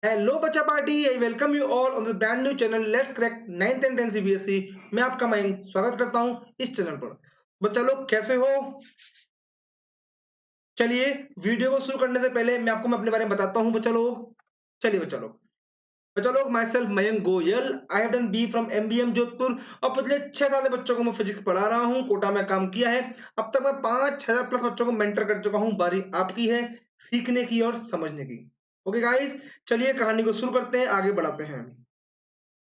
Hello बच्चा party, I welcome you all on the brand new channel let's crack 9th and 10th CBSE. मैं आपका मयंक स्वागत करता हूं इस चैनल पर। बच्चा लोग कैसे हो? चलिए, वीडियो को शुरू करने से पहले मैं आपको अपने बारे में बताता हूं बच्चा लोग। चलिए बच्चा लोग myself Mayank Goyal. I have done B from MBM Jodhpur और पिछले 6 साल से बच्चों को मैं फिजिक्स पढ़ा रहा हूं। कोटा में काम किया है। अब तक मैं 5000 प्लस बच्चों को मेंटर कर चुका हूं। बारी आपकी है सीखने की और समझने की। ओके गाइस, चलिए कहानी को शुरू करते हैं, आगे बढ़ाते हैं।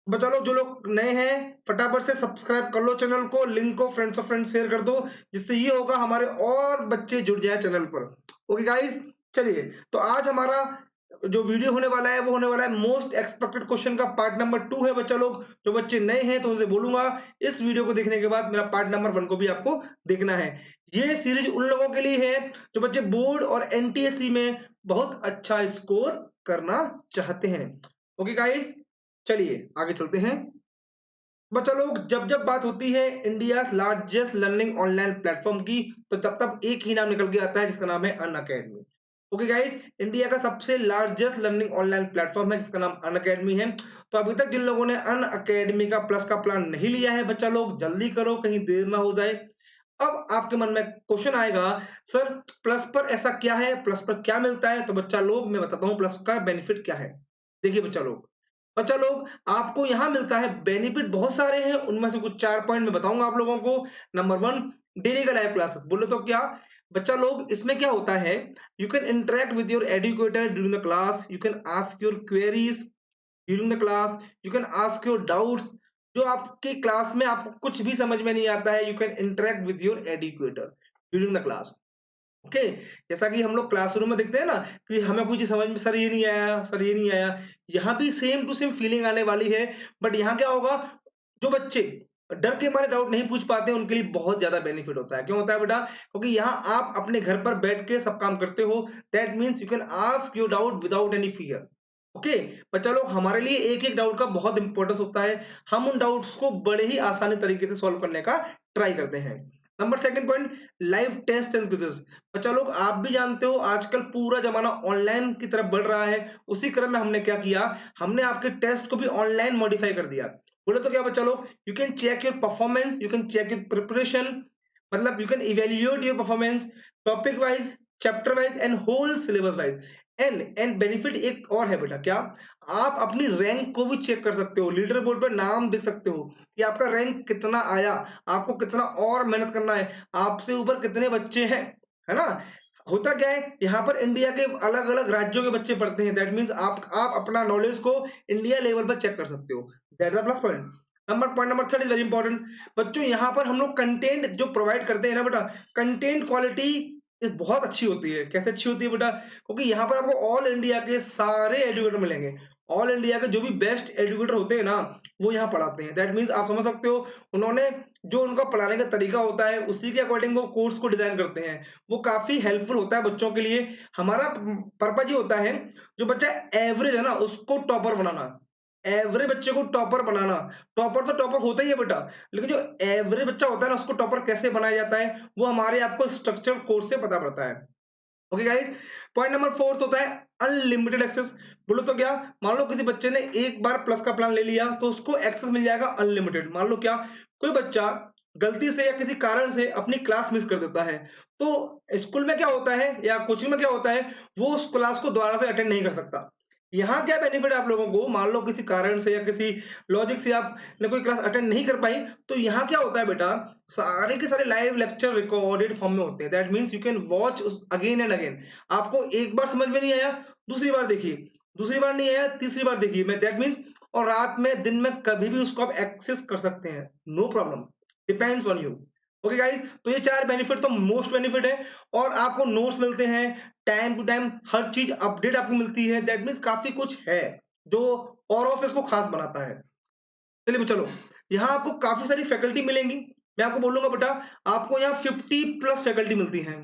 बच्चा लोग जो लोग नए हैं फटाफट से सब्सक्राइब कर लो चैनल को, लिंक को फ्रेंड्स ऑफ फ्रेंड्स शेयर कर दो, जिससे ये होगा हमारे और बच्चे जुड़ जाए चैनल पर। ओके गाइस, चलिए तो आज हमारा जो वीडियो होने वाला है वो होने वाला है मोस्ट एक्सपेक्टेड क्वेश्चन का पार्ट नंबर 2 है। बच्चा लोग जो बच्चे नए हैं तो उनसे बोलूंगा इस वीडियो को देखने के बाद मेरा पार्ट नंबर 1 को भी आपको देखना है। ये सीरीज उन लोगों के लिए है जो बच्चे बोर्ड और एनटीएससी में बहुत अच्छा स्कोर करना चाहते हैं। ओके गाइस, चलिए आगे चलते हैं। बच्चा लोग जब जब बात होती है India largest learning online platform की, तो तब तब एक ही नाम निकल के आता है जिसका नाम है अन अकेडमी। ओके गाइस, इंडिया का सबसे लार्जेस्ट लर्निंग ऑनलाइन प्लेटफॉर्म है जिसका नाम अन अकेडमी है। तो अभी तक जिन लोगों ने अन अकेडमी का प्लस का प्लान नहीं लिया है बच्चा लोग जल्दी करो, कहीं देर ना हो जाए। अब आपके मन में क्वेश्चन आएगा, सर प्लस पर ऐसा क्या है, प्लस पर क्या मिलता है? तो बच्चा लोग मैं बताता हूँ प्लस का बेनिफिट क्या है। देखिए बच्चा लोग आपको यहाँ मिलता है बेनिफिट बहुत सारे हैं, उनमें से कुछ 4 पॉइंट मैं बताऊंगा आप लोगों को। नंबर 1, डेली का लाइव क्लासेस। बोले तो क्या बच्चा लोग इसमें क्या होता है, you can interact with your educator during the class, you can ask your queries during the class, you can ask your doubts. जो आपकी क्लास में आपको कुछ भी समझ में नहीं आता है, you can interact with your educator during the class. Okay, जैसा कि हम लोग क्लासरूम में देखते हैं ना कि हमें कुछ समझ में, सर ये नहीं आया, सर ये नहीं आया। यहाँ भी सेम टू सेम फीलिंग आने वाली है। बट यहाँ क्या होगा, जो बच्चे डर के मारे डाउट नहीं पूछ पाते उनके लिए बहुत ज्यादा बेनिफिट होता है। क्यों होता है बेटा? क्योंकि यहाँ आप अपने घर पर बैठ के सब काम करते हो। That means you can ask your doubt without any fear. Okay बच्चा लोग, हमारे लिए एक एक डाउट का बहुत इंपॉर्टेंस होता है। हम उन डाउट्स को बड़े ही आसानी तरीके से सॉल्व करने का ट्राई करते हैं। Number 2 point, live test and quizzes. बच्चा लोग आप भी जानते हो आजकल पूरा जमाना ऑनलाइन की तरफ बढ़ रहा है। उसी क्रम में हमने क्या किया, हमने आपके टेस्ट को भी ऑनलाइन मॉडिफाई कर दिया। बोले तो क्या बच्चा लोग, you can check your performance, you can check your preparation, मतलब you can evaluate your performance topic wise, chapter wise and whole syllabus wise. And benefit एक और है बेटा, क्या आप अपनी रैंक को भी चेक कर सकते हो, लीडर बोर्ड पर नाम देख सकते हो कि आपका रैंक कितना आया, आपको कितना और मेहनत करना है, आपसे ऊपर कितने बच्चे हैं, है ना। होता क्या है, यहाँ पर इंडिया के अलग अलग राज्यों के बच्चे पढ़ते हैं। दैट मीन्स आप अपना नॉलेज को इंडिया लेवल पर चेक कर सकते हो। That is plus point. Point number 3 is very important. बच्चों यहाँ पर हम लोग कंटेंट जो प्रोवाइड करते हैं ना बेटा, कंटेंट क्वालिटी इस बहुत अच्छी होती है। कैसे अच्छी होती है बेटा? क्योंकि यहाँ पर आपको ऑल इंडिया के सारे एजुकेटर मिलेंगे। ऑल इंडिया के जो भी बेस्ट एजुकेटर होते हैं ना, वो यहाँ पढ़ाते हैं। दैट मीन्स आप समझ सकते हो, उन्होंने जो उनका पढ़ाने का तरीका होता है उसी के अकॉर्डिंग वो कोर्स को डिजाइन करते हैं। वो काफी हेल्पफुल होता है बच्चों के लिए। हमारा पर्पज ये होता है, जो बच्चा एवरेज है ना उसको टॉपर बनाना, एवरेज बच्चे को टॉपर बनाना। टॉपर तो टॉपर होता ही है बेटा, लेकिन जो एवरेज बच्चा होता है ना उसको टॉपर कैसे बनाया जाता है वो हमारे आपको स्ट्रक्चर कोर्स से पता पड़ता है। ओके गाइस, पॉइंट नंबर 4 होता है अनलिमिटेड एक्सेस। बोलो तो क्या, मान लो किसी बच्चे ने एक बार प्लस का प्लान ले लिया तो उसको एक्सेस मिल जाएगा अनलिमिटेड। मान लो क्या, कोई बच्चा गलती से या किसी कारण से अपनी क्लास मिस कर देता है, तो स्कूल में क्या होता है या कोचिंग में क्या होता है, वो उस क्लास को दोबारा से अटेंड नहीं कर सकता। यहाँ क्या बेनिफिट है आप लोगों को, मान लो किसी कारण से या किसी लॉजिक से आपने कोई क्लास अटेंड नहीं कर पाई, तो यहाँ क्या होता है बेटा, सारे के सारे लाइव लेक्चर रिकॉर्डेड फॉर्म में होते हैं। That means you can watch again and again. आपको एक बार समझ में नहीं आया, दूसरी बार देखिए, दूसरी बार नहीं आया, तीसरी बार देखिए। मैं दैट मीन्स, और रात में दिन में कभी भी उसको आप एक्सेस कर सकते हैं, no problem, depends on you. Okay guys, तो ये 4 बेनिफिट तो मोस्ट बेनिफिट है। और आपको नोट्स मिलते हैं टाइम टू टाइम, हर चीज अपडेट आपको मिलती है। दैट मीन्स काफी कुछ है जो औरों से इसको खास बनाता है। चलिए चलो, यहाँ आपको काफी सारी फैकल्टी मिलेंगी। मैं आपको बोलूंगा बेटा, आपको यहाँ 50 प्लस फैकल्टी मिलती है,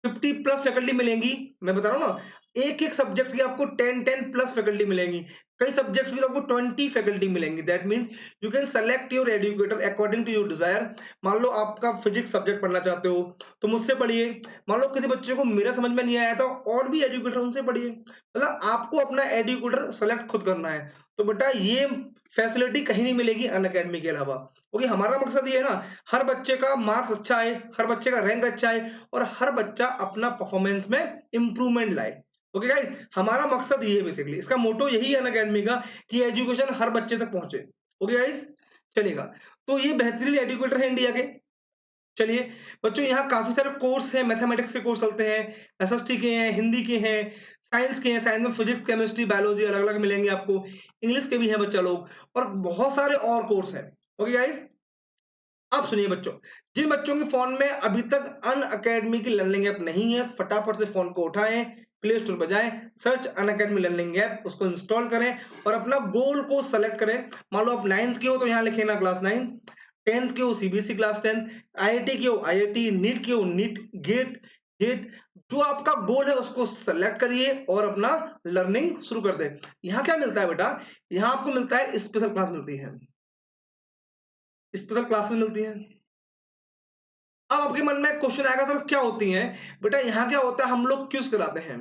50 प्लस फैकल्टी मिलेंगी। मैं बता रहा हूँ ना, एक एक सब्जेक्ट की आपको 10 10 प्लस फैकल्टी मिलेंगी। कई सब्जेक्ट की तो आपको 20 फैकल्टी मिलेंगी। That means you can select your educator according to your desire. मान लो आपका फिजिक्स सब्जेक्ट पढ़ना चाहते हो तो मुझसे पढ़िए, मान लो किसी बच्चे को मेरा समझ में नहीं आया तो और भी एजुकेटर उनसे पढ़िए। मतलब आपको अपना एजुकेटर सेलेक्ट खुद करना है। तो बेटा ये फैसिलिटी कहीं नहीं मिलेगी अनअकैडमी के अलावा, क्योंकि हमारा मकसद ये है ना, हर बच्चे का मार्क्स अच्छा आए, हर बच्चे का रैंक अच्छा आए और हर बच्चा अपना परफॉर्मेंस में इंप्रूवमेंट लाए। ओके गाइस, हमारा मकसद ये है बेसिकली, इसका मोटो यही है अनअकैडमी का कि एजुकेशन हर बच्चे तक पहुंचे। ओके गाइस, चलेगा। तो ये बेहतरीन एजुकेटर है इंडिया के। चलिए बच्चों, यहाँ काफी सारे कोर्स हैं, मैथमेटिक्स के कोर्स चलते हैं, एसएसटी के हैं, हिंदी के हैं, साइंस के हैं, साइंस में फिजिक्स केमिस्ट्री बायोलॉजी अलग अलग मिलेंगे आपको, इंग्लिश के भी हैं बच्चा लोग, और बहुत सारे और कोर्स हैं। ओके गाइस, अब सुनिए बच्चों, जिन बच्चों के फोन में अभी तक अन अकेडमी की लर्निंग ऐप नहीं है, फटाफट से फोन को उठाएं, प्ले स्टोर पर जाएं, सर्च अन अकेडमी लर्निंग ऐप, उसको इंस्टॉल करें और अपना गोल को सेलेक्ट करें। मान लो आप 9th के हो तो यहाँ लिखे ना क्लास 9, 10th के हो सीबीएसई क्लास 10, आईआईटी के हो आईआईटी, नीट के हो नीट, गेट गेट, जो आपका गोल है उसको सेलेक्ट करिए और अपना लर्निंग शुरू कर दे। यहाँ क्या मिलता है बेटा, यहाँ आपको मिलता है स्पेशल क्लास मिलती है, स्पेशल क्लासेस मिलती हैं। अब आपके मन में क्वेश्चन आएगा सर क्या होती हैं? बेटा यहाँ क्या होता है, हम लोग क्विज कराते हैं।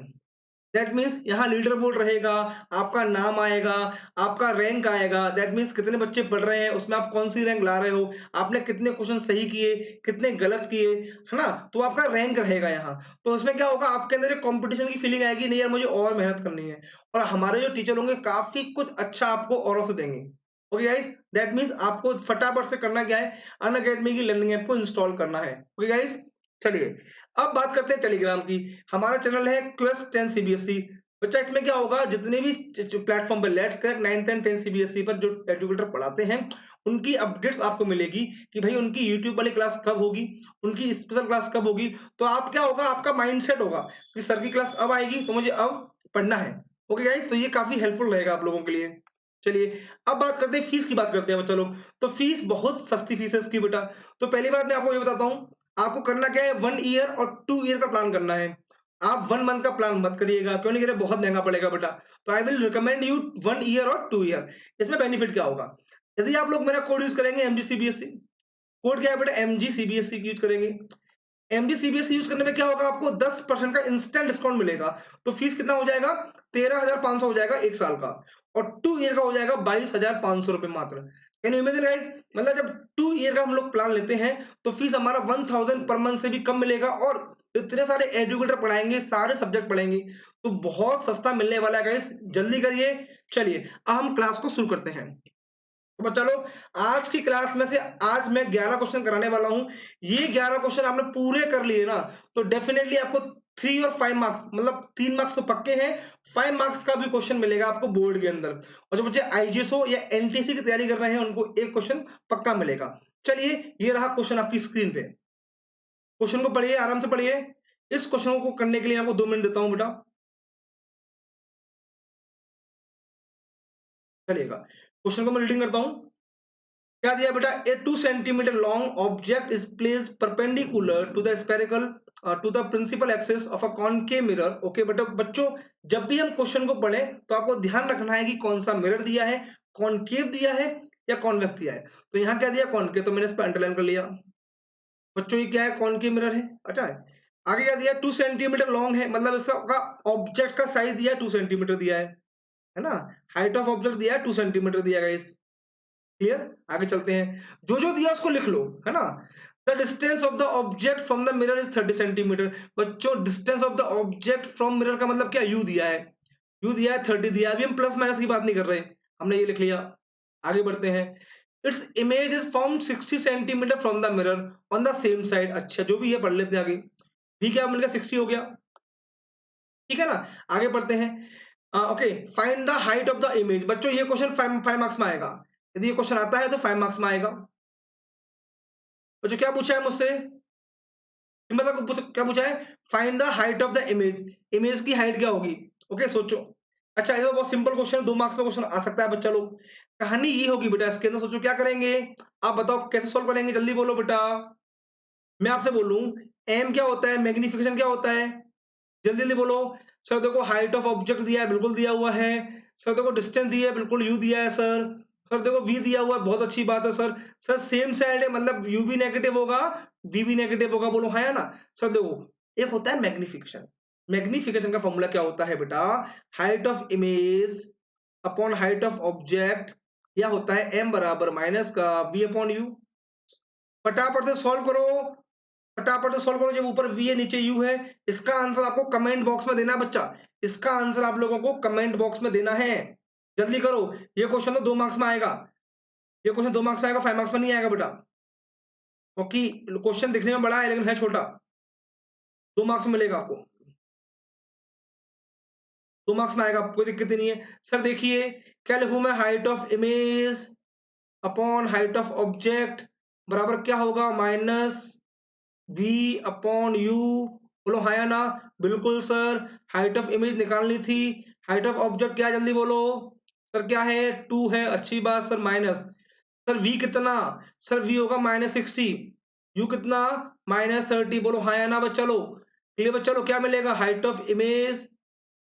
दैट मीन्स यहाँ लीडर बोर्ड रहेगा, आपका नाम आएगा, आपका रैंक आएगा। दैट मीन्स कितने बच्चे पढ़ रहे हैं, उसमें आप कौन सी रैंक ला रहे हो, आपने कितने क्वेश्चन सही किए, कितने गलत किए, है ना? तो आपका रैंक रहेगा यहाँ। तो उसमें क्या होगा, आपके अंदर एक कंपटीशन की फीलिंग आएगी, नहीं यार मुझे और मेहनत करनी है। और हमारे जो टीचर होंगे काफी कुछ अच्छा आपको औरों से देंगे। ओके गाइस, दैट मीन्स आपको फटाफट से करना क्या है, अन अकेडमी की लर्निंग ऐप को इंस्टॉल करना है। ओके गाइस, चलिए अब बात करते हैं टेलीग्राम की। हमारा चैनल है क्वेस्ट 10 सीबीएसई। बच्चा इसमें क्या होगा, जितने भी प्लेटफॉर्म पर let's crack 9th and 10th CBSE पर जो एजुकेटर पढ़ाते हैं उनकी अपडेट्स आपको मिलेगी कि भाई उनकी यूट्यूब वाली क्लास कब होगी, उनकी स्पेशल क्लास कब होगी। तो आप क्या होगा, आपका माइंडसेट होगा कि सर की क्लास अब आएगी तो मुझे अब पढ़ना है। ओके गाइस, तो ये काफी हेल्पफुल रहेगा आप लोगों के लिए। चलिए अब बात करते हैं, फीस की बात करते हैं बच्चा लोग। तो फीस बहुत सस्ती फीस है इसकी बेटा। तो पहली बात मैं आपको ये बताता हूँ, आपको करना क्या है, 1 ईयर और 2 ईयर का प्लान करना है। आप 1 मंथ का प्लान मत करिएगा, क्यों नहीं करिए, बहुत महंगा पड़ेगा बेटा। तो I will recommend you 1 year और 2 ईयर। इसमें बेनिफिट क्या होगा, यदि आप लोग मेरा कोड यूज करेंगे एमजीसीबीएसई, कोड क्या है बेटा, एमजीसीबीएसई यूज करेंगे। एमजीसीबीएसई यूज करने में क्या होगा, आपको 10% का इंस्टेंट डिस्काउंट मिलेगा। तो फीस कितना हो जाएगा, 13,500 हो जाएगा 1 साल का, और 2 ईयर का हो जाएगा 22,500 रुपए मात्र। कैन यू इमेजिन गाइस, मतलब जब 2 ईयर का हम लोग प्लान लेते हैं तो फीस हमारा 1000 पर मंथ से भी कम मिलेगा, और इतने सारे एजुकेटर पढ़ाएंगे, सारे सब्जेक्ट पढ़ेंगे, तो बहुत सस्ता मिलने वाला है गाइस, जल्दी करिए। चलिए अब हम क्लास को शुरू करते हैं। तो चलो, आज की क्लास में से आज मैं 11 क्वेश्चन कराने वाला हूं। ये 11 क्वेश्चन आपने पूरे कर लिए ना तो डेफिनेटली आपको 3 और 5 मार्क्स, मतलब 3 मार्क्स तो पक्के हैं, 5 मार्क्स का भी क्वेश्चन मिलेगा आपको बोर्ड के अंदर। और जो बच्चे आईजीएसओ या एनटीसी की तैयारी कर रहे हैं उनको एक क्वेश्चन पक्का मिलेगा। चलिए ये रहा क्वेश्चन आपकी स्क्रीन पे, क्वेश्चन को पढ़िए, आराम से पढ़िए। इस क्वेश्चन को करने के लिए आपको 2 मिनट देता हूं बेटा, चलिएगा। क्वेश्चन को मैं रीडिंग करता हूं। क्या दिया बेटा, a 2 centimetre long object is placed perpendicular to the spherical to the principal axis of a concave mirror. Okay बेटा, बच्चों जब भी हम क्वेश्चन को पढ़ें तो आपको ध्यान रखना है कि कौन सा मिरर दिया है, कॉनकेव दिया है या कॉन्वेक्स दिया है। तो यहाँ क्या दिया, कॉनकेव, तो मैंने इस पर अंडरलाइन कर लिया। बच्चों ये क्या है, कॉनकेव मिरर है। अच्छा है, आगे क्या दिया, 2 सेंटीमीटर लॉन्ग है, मतलब इसका ऑब्जेक्ट का साइज दिया है 2 सेंटीमीटर दिया है ना। हाइट ऑफ ऑब्जेक्ट दिया है 2 सेंटीमीटर दिया गया। क्लियर, आगे चलते हैं, जो जो दिया उसको लिख लो, है ना। The distance of the object from the mirror is 30 centimetre. बच्चों distance of the object from mirror का मतलब क्या, यू दिया है, यू दिया है 30 दिया है। अभी हम प्लस माइनस की बात नहीं कर रहे, हमने ये लिख लिया। आगे बढ़ते हैं, its image is from 60 centimetre from the mirror on the same side. अच्छा जो भी है पढ़ लेते हैं आगे। ठीक है, मिल गया 60 हो गया, ठीक है ना। आगे बढ़ते हैं, okay, find the height of the image. बच्चों ये क्वेश्चन 5 मार्क्स में आएगा, यदि ये क्वेश्चन आता है तो 5 मार्क्स में आएगा। बच्चों क्या पूछा है मुझसे, मतलब क्या पूछा है, find the height of the image, image की हाइट क्या होगी। ओके सोचो। अच्छा ये तो बहुत सिंपल क्वेश्चन है, 2 मार्क्स में क्वेश्चन आ सकता है बच्चा लोग। कहानी ये होगी बेटा, इसके अंदर सोचो क्या करेंगे, आप बताओ कैसे सॉल्व करेंगे, जल्दी बोलो बेटा। मैं आपसे बोलूं, एम क्या होता है, मैग्निफिकेशन क्या होता है, जल्दी जल्दी बोलो। सर देखो हाइट ऑफ ऑब्जेक्ट दिया है, बिल्कुल दिया हुआ है। सर देखो डिस्टेंस दिया है, बिल्कुल यू दिया है सर। सर देखो वी दिया हुआ है, बहुत अच्छी बात है सर। सर सेम साइड है, मतलब यू भी नेगेटिव होगा, वी भी नेगेटिव होगा, बोलो हाँ या ना। सर देखो एक होता है मैग्निफिकेशन। मैग्निफिकेशन का फॉर्मूला क्या होता है बेटा, height of image upon height of object, या होता है एम बराबर माइनस का बी अपॉन यू। फटाफट से सॉल्व करो, फटाफट से सॉल्व करो। जब ऊपर वी है नीचे यू है, इसका आंसर आपको कमेंट बॉक्स में देना है बच्चा। इसका आंसर आप लोगों को कमेंट बॉक्स में देना है, जल्दी करो। ये क्वेश्चन तो 2 मार्क्स में आएगा, ये क्वेश्चन 2 मार्क्स में आएगा, 5 मार्क्स में नहीं आएगा बेटा, क्योंकि क्वेश्चन दिखने में बड़ा है लेकिन है छोटा। 2 मार्क्स में मिलेगा आपको, 2 मार्क्स में आएगा, कोई दिक्कत ही नहीं है। सर देखिए क्या लिखूं मैं, height of image upon height of object बराबर क्या होगा, माइनस वी अपॉन यू। बोलो हाँ या ना। बिल्कुल सर, हाइट ऑफ इमेज निकालनी थी, हाइट ऑफ ऑब्जेक्ट क्या है, जल्दी बोलो। सर क्या है, 2 है, अच्छी बात सर। माइनस सर वी कितना, सर वी होगा -60, यू कितना -30। बोलो हाँ या ना बच्चा लोग, क्लियर बच्चा लोग। क्या मिलेगा, height of image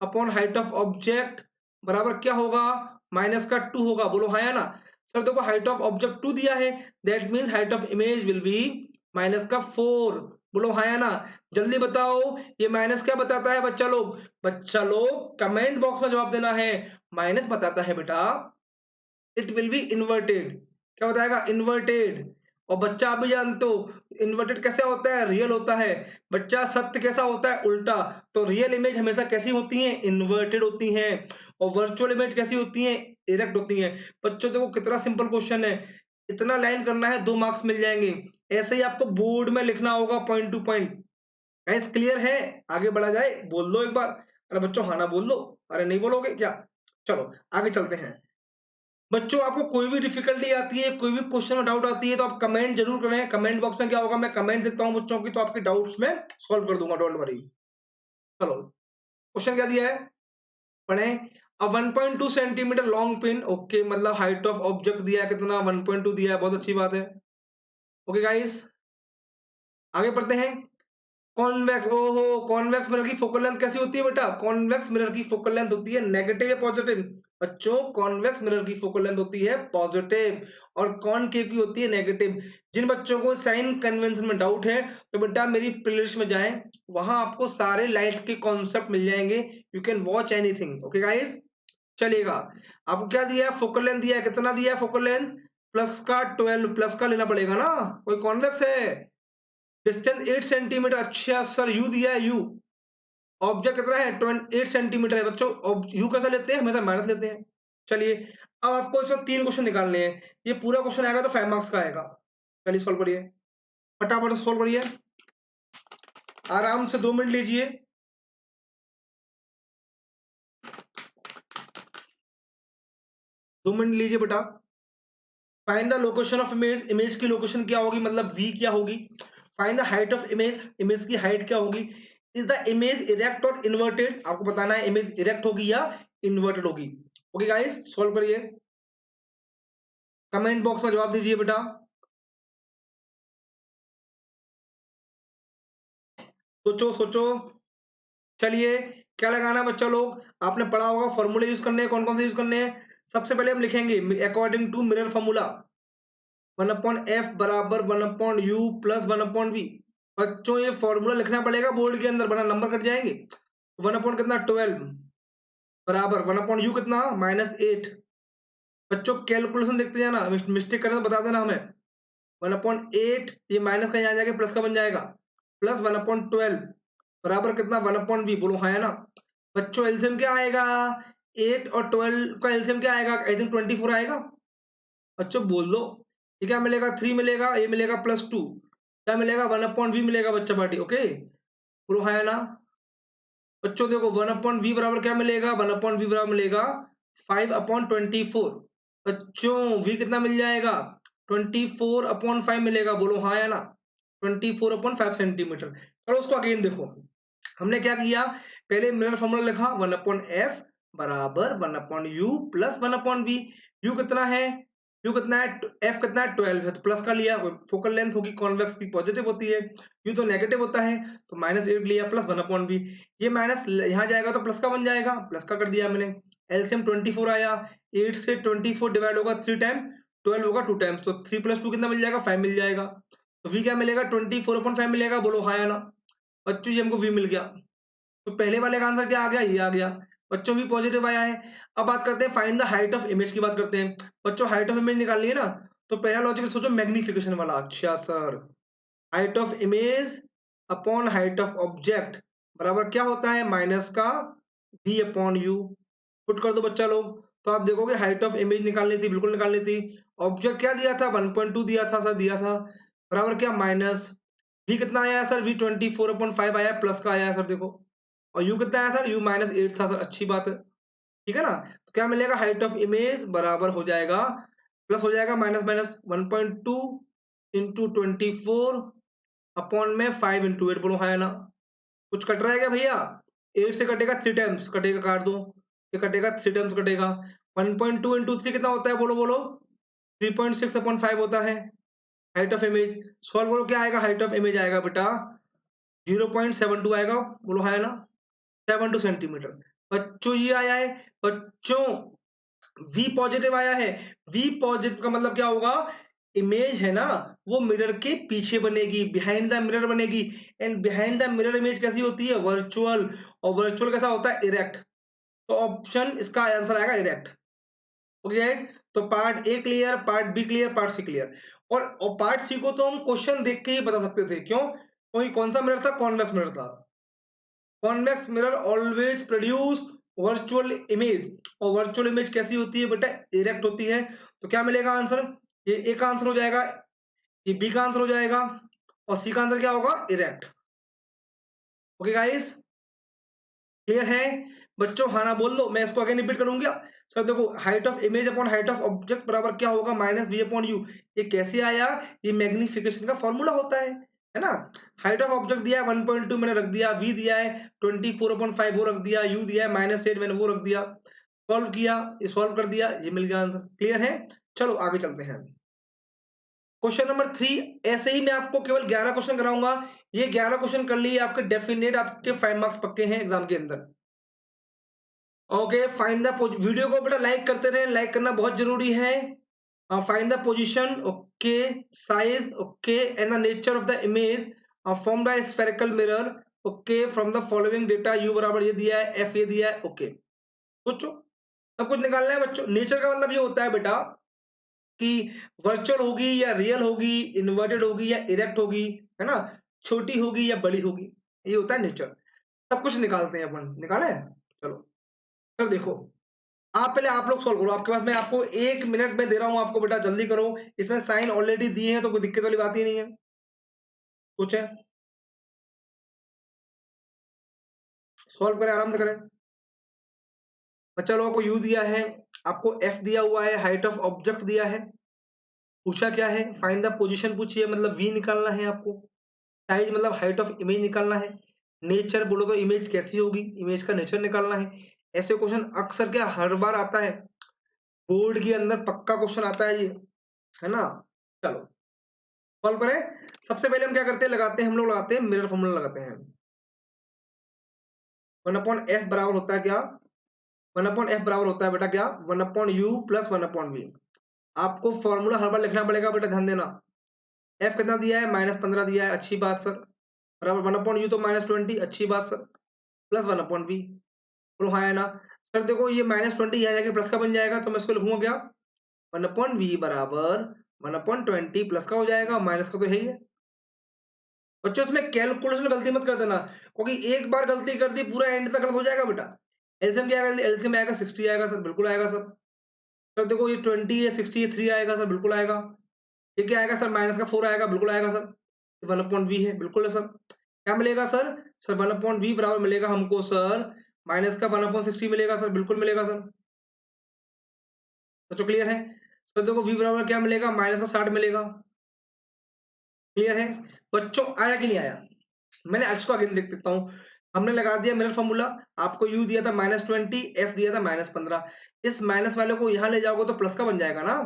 upon height of object बराबर क्या होगा, माइनस का 2 होगा। बोलो हाँ या ना। सर देखो हाइट ऑफ ऑब्जेक्ट 2 दिया है, that means height of image will be minus का 4। बोलो हाँ या ना, जल्दी बताओ ये माइनस क्या बताता है बच्चा लोग। बच्चा लोग कमेंट बॉक्स में जवाब देना है। माइनस बताता है बेटा इट विल बी इन्वर्टेड। क्या बताएगा, इन्वर्टेड। और बच्चा आप भी जानते हो इन्वर्टेड कैसे होता है, रियल होता है। बच्चा सत्य कैसा होता है, उल्टा। तो रियल इमेज हमेशा कैसी होती है, इन्वर्टेड होती हैं। और वर्चुअल इमेज कैसी होती है, इरेक्ट होती है। बच्चों देखो कितना सिंपल क्वेश्चन है, इतना लाइन करना है, 2 मार्क्स मिल जाएंगे। ऐसे ही आपको बोर्ड में लिखना होगा point two point. Guys clear है, आगे बढ़ा जाए, बोल दो एक बार। अरे बच्चों हाँ ना बोल दो, अरे नहीं बोलोगे क्या। चलो आगे चलते हैं। बच्चों आपको कोई भी डिफिकल्टी आती है, कोई भी क्वेश्चन में डाउट आती है तो आप कमेंट जरूर करें। कमेंट बॉक्स में क्या होगा, मैं कमेंट देता हूं बच्चों की, तो आपके डाउट्स में सॉल्व कर दूंगा, डोंट वरी। चलो क्वेश्चन क्या दिया है, पढ़ें। अ 1.2 सेंटीमीटर लॉन्ग पिन, ओके, मतलब हाइट ऑफ ऑब्जेक्ट दिया है कितना, 1.2 दिया है, बहुत अच्छी बात है। ओके गाइस आगे पढ़ते हैं। कॉन्वेक्स, ओहो, कॉन्वेक्स मिरर की फोकल लेंथ कैसी होती है बेटा, कॉन्वेक्स मिरर की फोकल लेंथ होती है नेगेटिव या पॉजिटिव। बच्चों कॉन्वेक्स मिरर की फोकल लेंथ होती है पॉजिटिव, और कॉनकेव की होती है नेगेटिव। जिन बच्चों को साइन कन्वेंशन में डाउट है तो बेटा मेरी प्लेलिस्ट में जाएं, वहां आपको सारे लाइट के कॉन्सेप्ट मिल जाएंगे, you can watch anything. Okay guys चलिएगा, आपको क्या दिया है, फोकल लेंथ दिया है, कितना दिया है फोकल लेंथ, प्लस का 12, प्लस का लेना पड़ेगा ना, कोई कॉन्वेक्स है। डिस्टेंस 8 सेंटीमीटर, अच्छा सर यू दिया है, यू ऑब्जेक्ट कितना है 8 सेंटीमीटर है बच्चों। यू कैसा लेते हैं, हमेशा माइनस लेते हैं। चलिए अब आपको इसमें 3 क्वेश्चन निकालने हैं, ये पूरा क्वेश्चन आएगा तो 5 मार्क्स का आएगा। चलिए सॉल्व करिए, फटाफट से सॉल्व करिए, आराम से 2 मिनट लीजिए। दो मिनट लीजिए बेटा। Find the location of image, image की लोकेशन क्या होगी, मतलब वी क्या होगी। Find the height of image, image की हाइट क्या होगी। इज द इमेज इरेक्ट और इन्वर्टेड, आपको बताना है इमेज इरेक्ट होगी या इन्वर्टेड होगी। ओके गाइस सॉल्व करिए, कमेंट बॉक्स में जवाब दीजिए बेटा। सोचो सोचो। चलिए क्या लगाना है बच्चा लोग, आपने पढ़ा होगा फॉर्मूले यूज करने हैं, कौन कौन से यूज करने हैं। सबसे पहले हम लिखेंगे according to mirror formula, 1/f बराबर 1/u प्लस 1/v। बच्चों ये फॉर्मूला लिखना पड़ेगा बोर्ड के अंदर, वरना नंबर कट जाएंगे। 1 कितना 12 बराबर 1/u कितना -8। बच्चों कैलकुलेशन देखते जाना, मिस्टेक करें तो बता देना हमें। 1/8, ये माइनस का यहाँ जाके प्लस का बन जाएगा, प्लस 1/12 बराबर कितना 1/v। बोलो हाँ है ना। बच्चों एलसीएम क्या आएगा, 8 और 12 का एलसीएम क्या आएगा, आई थिंक 24 आएगा। बच्चों बोल दो, ये क्या मिलेगा, 3 मिलेगा, ये मिलेगा +2, क्या मिलेगा 1/v मिलेगा बच्चा पार्टी। ओके बोलो हाँ है ना। बच्चों देखो 1/v बराबर क्या मिलेगा, 1/v बराबर मिलेगा 5/24। बच्चों v कितना मिल जाएगा, 24/5 मिलेगा। बोलो हाँ या ना, 24/5 सेंटीमीटर। चलो उसको अगेन देखो, हमने क्या किया, पहले मिरर फॉर्मूला लिखा 1/f बराबर 1/u प्लस 1/v। u कितना है, u कितना है, f कितना है 12 है, तो प्लस का लिया, फोकल लेंथ होगी कॉन्वेक्स की पॉजिटिव होती है, u तो नेगेटिव होता है, तो -8 लिया प्लस 1/v। ये माइनस यहाँ जाएगा तो प्लस का बन जाएगा, प्लस का कर दिया मैंने। एलसीएम 24 आया, 8 से 24 डिवाइड होगा 3 टाइम, 12 होगा 2 टाइम्स, तो 3 + 2 कितना मिल जाएगा? 5 मिल जाएगा। तो v क्या मिलेगा? 24/5 मिलेगा, बोलो हाँ या ना? बच्चों ये हमको v मिल गया। तो पहले वाले का आंसर क्या आ गया? ये आ गया। बच्चों v पॉजिटिव आया है। अब बात करते हैं find the height of image की बात करते हैं। बच्चों हाइट ऑफ इमेज निकालनी है ना, तो पहला लॉजिक सोचो मैग्निफिकेशन वाला। अच्छा sir, height of image upon height of object बराबर क्या होता है? माइनस का v अपॉन u। पुट कर दो बच्चा लोग, तो आप देखोगे हाइट ऑफ इमेज निकालनी थी, बिल्कुल निकालनी थी। ऑब्जेक्ट क्या दिया था? 1.2 दिया था सर, दिया था, बराबर क्या? माइनस v कितना आया है सर? v 24/5 आया है, प्लस का आया है सर देखो। और u कितना आया सर? u -8 था सर, अच्छी बात है, ठीक है ना? तो क्या मिलेगा? हाइट ऑफ इमेज बराबर हो जाएगा, प्लस हो जाएगा माइनस माइनस 1.2 इंटू 24 अपॉन में 5 इंटू 8, बोलो हाँ या ना? कुछ कट रहा है क्या भैया? 8 से कटेगा 3 टाइम्स, कटेगा, काट दो, ये कटेगा 3 टाइम्स कटेगा। 1.2 इंटू 3 कितना होता है? बोलो बोलो, 3.6/5 होता है हाइट ऑफ इमेज। सॉल्व करो, क्या आएगा? हाइट ऑफ इमेज आएगा बेटा 0.72 आएगा, बोलो हाँ या ना? 72 सेंटीमीटर। बच्चों ये आया है, बच्चों V पॉजिटिव आया है। V पॉजिटिव का मतलब क्या होगा? इमेज है ना, वो मिरर के पीछे बनेगी, बिहाइंड द मिरर बनेगी। And behind the mirror image कैसी होती है? वर्चुअल। और वर्चुअल कैसा होता है? इरेक्ट। तो ऑप्शन इसका आंसर आएगा इरेक्ट। ओके गाइस, तो part A clear, part B clear, part C clear. और पार्ट सी को तो हम क्वेश्चन देख के ही बता सकते थे, क्यों? क्योंकि कौन सा मिरर था? कॉन्वेक्स मिरर था। Convex mirror always produce virtual image, और वर्चुअल इमेज कैसी होती है बेटा? इरेक्ट होती है। तो क्या मिलेगा आंसर? ये ए का आंसर हो जाएगा, ये बी का आंसर हो जाएगा, और सी का आंसर क्या होगा? इरेक्ट। ओके गाइस, क्लियर है? बच्चों हाँ ना बोल दो, मैं इसको अगेन रिपीट करूंगा। सर देखो, height of image upon height of object बराबर क्या होगा? Minus v upon u। ये कैसे आया? ये मैग्निफिकेशन का फॉर्मूला होता है ना? हाइट ऑफ ऑब्जेक्ट दिया है 1.2, मैंने रख दिया, v दिया है 24/5 वो रख दिया, u दिया है -8 मैंने वो रख दिया, सॉल्व किया, ये सॉल्व कर दिया, ये मिल गया आंसर। क्लियर है? चलो आगे चलते हैं। Question number 3। ऐसे ही मैं आपको केवल 11 क्वेश्चन कराऊंगा। ये 11 क्वेश्चन कर लिए आपके डेफिनेट, आपके 5 मार्क्स पक्के हैं एग्जाम के अंदर। ओके, फाइंड द वीडियो को बेटा लाइक करते रहे, लाइक करना बहुत जरूरी है। Find the position, okay, size, okay, and the nature of the image form by spherical mirror, okay, from the following data. You बराबर ये दिया है, एफ ये दिया है, ओके। सोचो, सब कुछ निकालना है बच्चों। नेचर का मतलब ये होता है बेटा कि वर्चुअल होगी या रियल होगी, इन्वर्टेड होगी या इरेक्ट होगी, है ना, छोटी होगी या बड़ी होगी, ये होता है नेचर। सब कुछ निकालते हैं अपन, निकाले? चलो सर देखो, आप पहले आप लोग सॉल्व करो, आपके पास मैं आपको 1 मिनट में दे रहा हूं आपको, बेटा जल्दी करो। इसमें साइन ऑलरेडी दिए हैं तो कोई दिक्कत वाली बात ही नहीं है। कुछ है, सॉल्व करें, आराम से करें। बच्चा लोगों को यू दिया है, आपको एफ दिया हुआ है, हाइट ऑफ ऑब्जेक्ट दिया है, पूछा क्या है? फाइंड द पोजीशन पूछिए, मतलब वी निकालना है आपको। साइज मतलब हाइट ऑफ इमेज निकालना है। नेचर बोलो तो इमेज कैसी होगी, इमेज का नेचर निकालना है। ऐसे क्वेश्चन अक्सर क्या हर बार आता है, बोर्ड के अंदर पक्का क्वेश्चन आता है ये, है ना? चलो सॉल्व करें। सबसे पहले हम क्या करते हैं, लगाते हैं, हम लोग लगाते हैं मिरर फॉर्मूला लगाते हैं। 1/f बराबर होता है क्या? 1/f बराबर होता है बेटा क्या? 1/u plus 1/v। आपको फॉर्मूला हर बार लिखना पड़ेगा बेटा, ध्यान देना। f कितना दिया है? -15 दिया है, अच्छी बात सर, बराबर 1/u तो -20, अच्छी बात सर, प्लस 1/v। बोलो हाँ है ना? सर देखो ये -20 यहाँ जाके प्लस का बन जाएगा, तो मैं इसको लिखूंगा क्या? 1/v बराबर 1/20 प्लस का हो जाएगा, माइनस का तो है ही है। बच्चों इसमें कैलकुलेशन में गलती मत कर देना, क्योंकि एक बार गलती कर दी पूरा एंड तक गलत हो जाएगा बेटा। एलसीएम क्या आएगा? एलसीएम आएगा 60 आएगा सर, बिल्कुल आएगा सर। सर देखो ये 20 है, 60 है, 3 आएगा सर, बिल्कुल आएगा। ये क्या आएगा सर? माइनस का 4 आएगा, बिल्कुल आएगा सर। 1/v है, बिल्कुल है सर। क्या मिलेगा सर? सर 1/v बराबर मिलेगा हमको सर, माइनस का 1/60 मिलेगा सर, बिल्कुल मिलेगा सर। तो क्लियर है? सर देखो v बराबर क्या मिलेगा? माइनस का 60 मिलेगा। क्लियर है? बच्चों आया कि नहीं आया? मैंने एक्स को आगे लिख देता हूं। हमने लगा दिया मिरर फॉर्मूला, आपको u दिया था -20, f दिया था -15। इस माइनस वाले को यहां ले जाओगे तो प्लस का बन जाएगा ना?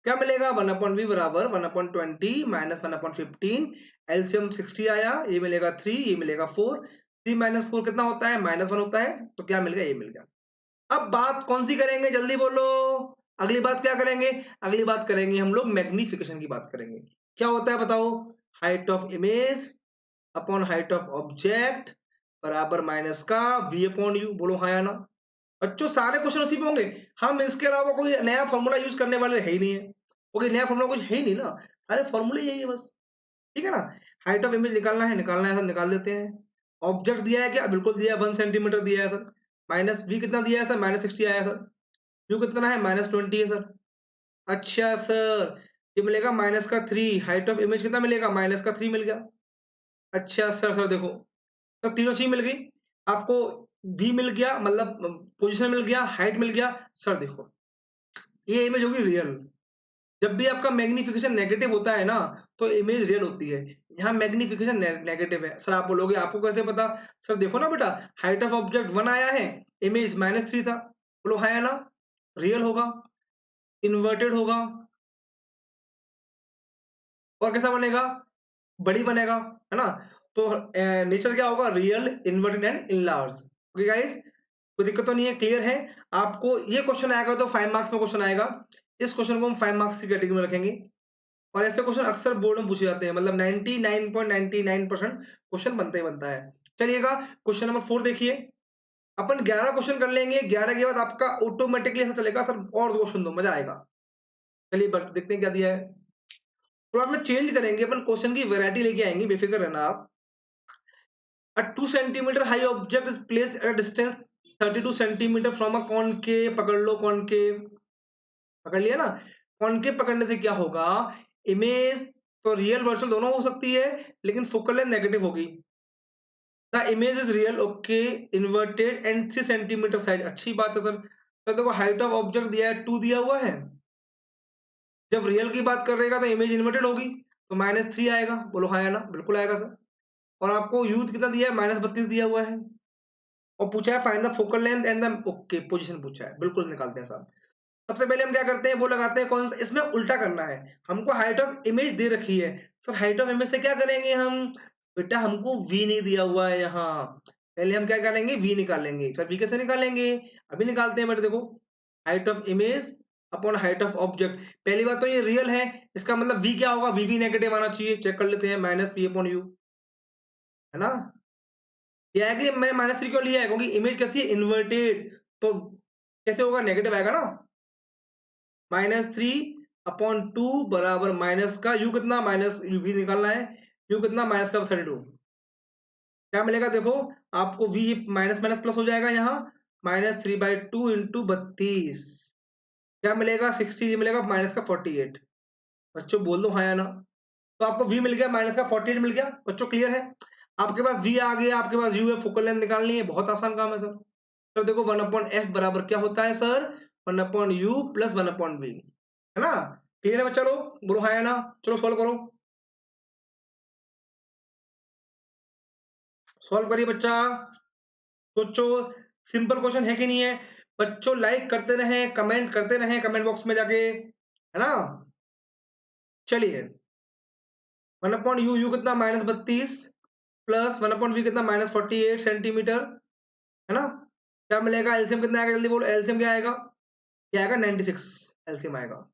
क्या मिलेगा? 1/v बराबर 1/20 माइनस 1/15। एलसीएम 60 आया, ये मिलेगा 3, ये मिलेगा 4। 3 - 4 कितना होता है? -1 होता है। तो क्या मिल गया? ये मिल गया। अब बात कौन सी करेंगे, जल्दी बोलो। अगली बात क्या करेंगे, अगली बात करेंगे हम लोग मैग्निफिकेशन की बात करेंगे। क्या होता है बताओ, height of image upon height of object बराबर माइनस का v अपॉन यू। बोलो हाँ या ना। बच्चों सारे क्वेश्चन उसी पे होंगे, हम इसके अलावा कोई नया फॉर्मूला यूज करने वाले है ही नहीं है, कोई नया फॉर्मूला कुछ है ही नहीं ना, सारे फॉर्मूले यही है बस। ठीक है ना। हाइट ऑफ इमेज निकालना है सर, निकाल देते हैं। ऑब्जेक्ट दिया है क्या, बिल्कुल दिया है, 1 सेंटीमीटर दिया है सर। माइनस v कितना दिया है सर, -60 आया सर। u कितना है, -20 है सर। अच्छा सर, ये मिलेगा -3। हाइट ऑफ इमेज कितना मिलेगा, -3 मिल गया। अच्छा सर देखो, तो तीनों चीज मिल गई आपको। v मिल गया, मतलब पोजीशन मिल गया, हाइट मिल गया। सर देखो, ये इमेज होगी रियल। जब भी आपका मैग्निफिकेशन नेगेटिव होता है ना, तो इमेज रियल होती है। यहाँ मैग्निफिकेशन नेगेटिव है। सर आप बोलोगे आपको कैसे पता, सर देखो ना बेटा, हाइट ऑफ ऑब्जेक्ट 1 आया है, इमेज -3 था। बोलो हाँ या ना, रियल होगा, इन्वर्टेड होगा, और कैसा बनेगा, बड़ी बनेगा, है ना। तो नेचर क्या होगा, real, inverted and enlarge. Okay guys, कोई दिक्कत तो नहीं है, क्लियर है। आपको ये क्वेश्चन आएगा तो 5 मार्क्स में क्वेश्चन आएगा। इस क्वेश्चन को हम 5 मार्क्स की कैटेगरी में रखेंगे, और ऐसे क्वेश्चन अक्सर बोर्ड में पूछे जाते हैं, मतलब 99.99% क्वेश्चन बनता ही बनता है। चलिएगा, क्वेश्चन नंबर 4 देखिए। अपन 11 क्वेश्चन कर लेंगे, 11 के बाद आपका ऑटोमेटिकली ऐसा चलेगा सर और 2 क्वेश्चन दो, मजा आएगा। चलिए बट देखते हैं क्या दिया है। थोड़ा में चेंज करेंगे, अपन क्वेश्चन की वैरायटी लेके आएंगे, बेफिक्र रहना आप। A 2 centimeter high object is placed at a distance 32 centimeter from a concave, पकड़ लो concave, पकड़ लिया ना। concave पकड़ने से क्या होगा, इमेज तो रियल वर्चुअल दोनों हो सकती है, लेकिन फोकल लेंथ नेगेटिव होगी। The image is real, okay, inverted and 3 centimetre size, अच्छी बात है सर। तो देखो हाइट ऑफ ऑब्जेक्ट दिया है 2 दिया हुआ है, जब रियल की बात करेगा तो इमेज इन्वर्टेड होगी, तो -3 आएगा। बोलो हाँ या ना, बिल्कुल आएगा सर। और आपको यूथ कितना दिया है, -32 दिया हुआ है, और पूछा है find the focal length and the okay position पूछा है, बिल्कुल निकालते हैं साहब। सबसे पहले हम क्या करते हैं, वो लगाते हैं कौन सा, इसमें उल्टा करना है। हमको हाइट ऑफ इमेज दे रखी है, सर हाइट ऑफ इमेज से क्या करेंगे हम, बेटा हमको वी नहीं दिया हुआ है यहाँ, पहले हम क्या करेंगे, वी निकालेंगे। सर वी कैसे निकालेंगे, अभी निकालते हैं बेटा। देखो height of image upon height of object, पहली बात तो ये रियल है, इसका मतलब वी क्या होगा, वी भी नेगेटिव आना चाहिए। चेक कर लेते हैं, -p/u, है ना। ये है कि मैंने -3 क्यों लिया है, क्योंकि इमेज कैसी है, इन्वर्टेड, तो कैसे होगा, नेगेटिव आएगा ना। -3/2 बराबर माइनस का यू कितना, माइनस यू भी निकालना है, यू कितना, माइनस का 32। क्या मिलेगा देखो, आपको v माइनस माइनस प्लस हो जाएगा यहाँ, -3/2 इंटू 32, क्या मिलेगा 60, ये मिलेगा माइनस का 48। बच्चों बोल दो हाँ या ना। तो आपको v मिल गया, माइनस का 48 मिल गया। बच्चों क्लियर है, आपके पास v आ गया, आपके पास u है, फोकल लेंथ निकालनी है, बहुत आसान काम है सर। तो देखो 1/f बराबर क्या होता है सर, 1/u प्लस 1/v, है ना। क्लियर है बच्चा लोग, बोलो हाँ या ना। चलो सॉल्व करो, सॉल्व करिए बच्चा, सोचो, सिंपल क्वेश्चन है कि नहीं है। बच्चों लाइक करते रहें, कमेंट करते रहें कमेंट बॉक्स में जाके, है ना। चलिए 1/u, यू कितना, -32 प्लस 1/v कितना, -48 सेंटीमीटर, है ना। क्या मिलेगा, एलसीएम कितना आएगा, जल्दी बोलो, एलसीएम क्या आएगा, क्या आएगा, 96 एलसीएम आएगा।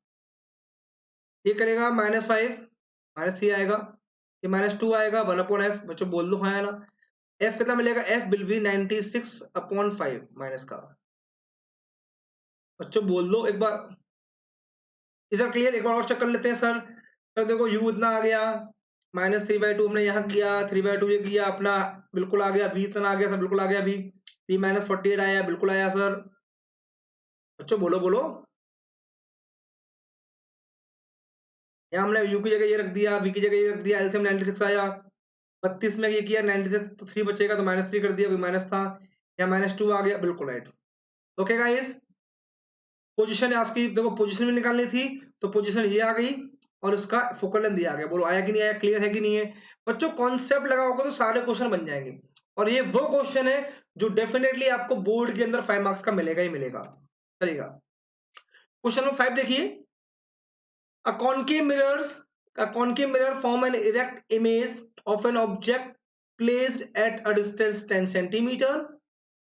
ये करेगा -5, -3 आएगा, ये -2 आएगा, 1/f। बच्चों बोल दो हाँ या ना। f कितना मिलेगा, f विल बी 96/5 माइनस का। बच्चों बोल दो एक बार, सर क्लियर, एक बार और चेक कर लेते हैं सर। सर देखो u इतना आ गया, -3/2 हमने यहाँ किया, 3/2 ये किया अपना, बिल्कुल आ गया। v इतना आ गया सर, बिल्कुल आ गया। v -48 आया, बिल्कुल आया सर। बच्चों बोलो बोलो, यहाँ हमने u की जगह ये रख दिया, v की जगह ये रख दिया, एलसीएम 96 आया। 32 में ये किया 96, तो 3 बचेगा, तो -3 कर दिया, कोई माइनस था, या -2 आ गया, बिल्कुल राइट। ओके गाइस, पोजीशन आपकी देखो, पोजीशन भी निकालनी थी, तो पोजीशन ये आ गई, और इसका फोकल लेंथ दिया आ गया। बोलो आया कि नहीं आया, क्लियर है कि नहीं है। बच्चों कॉन्सेप्ट लगाओगे तो सारे क्वेश्चन बन जाएंगे, और ये वो क्वेश्चन है जो डेफिनेटली आपको बोर्ड के अंदर 5 मार्क्स का मिलेगा ही मिलेगा। चलेगा, क्वेश्चन नंबर 5 देखिए। A concave mirrors, a concave mirror form an erect image of an object placed at a distance 10 centimeter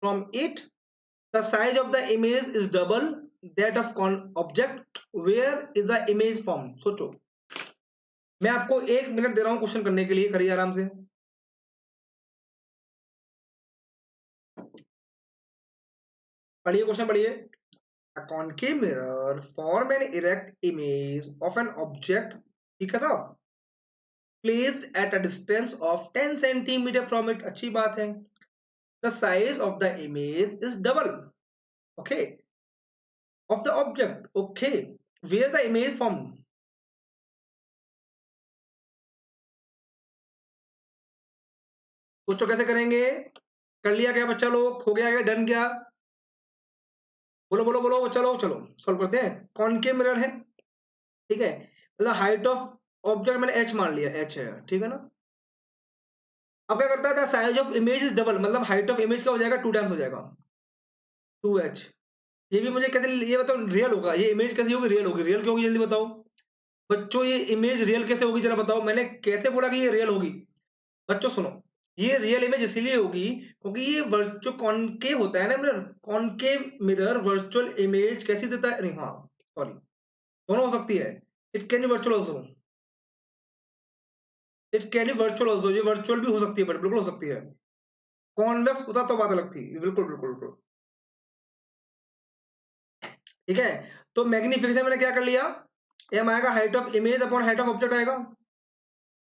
from it. The size of the image is double that of object where is the image form. सोचो, मैं आपको 1 minute दे रहा हूं question करने के लिए, करिए आराम से। पढ़िए क्वेश्चन पढ़िए। A concave mirror form an erect image of an object, ठीक है साहब, placed at a distance of 10 centimeter from it। अच्छी बात है। The size of the image is double, okay, of the object, okay, where the image form। कुछ तो कैसे करेंगे? कर लिया क्या बच्चा लोग? हो गया क्या? डन क्या? बोलो बोलो बोलो, चलो चलो सॉल्व करते हैं। कॉनकेव मिरर है, ठीक है, मतलब हाइट ऑफ ऑब्जेक्ट मैंने एच मान लिया, एच है, ठीक है ना। अब क्या करता था, size of image is double, मतलब हाइट ऑफ इमेज क्या हो जाएगा, 2 टाइम्स हो जाएगा, 2h। ये भी मुझे कैसे, ये बताओ रियल होगा, ये इमेज कैसी होगी, रियल होगी। रियल क्यों होगी, जल्दी बताओ बच्चों, ये इमेज रियल कैसे होगी, जरा बताओ। मैंने कैसे बोला कि ये रियल होगी? बच्चों सुनो, ये रियल इमेज इसीलिए होगी क्योंकि ये जो कॉनकेव होता है ना mirror, concave mirror virtual image कैसी देता है, नहीं हाँ सॉरी, दोनों हो सकती है। It can be virtual also, it can be virtual also, ये वर्चुअल भी हो सकती है, बट बिल्कुल हो सकती है। कॉन्वेक्स होता तो बात अलग थी, बिल्कुल बिल्कुल बिल्कुल, ठीक है। तो मैग्निफिकेशन मैंने क्या कर लिया, एम आएगा height of image upon height of object आएगा,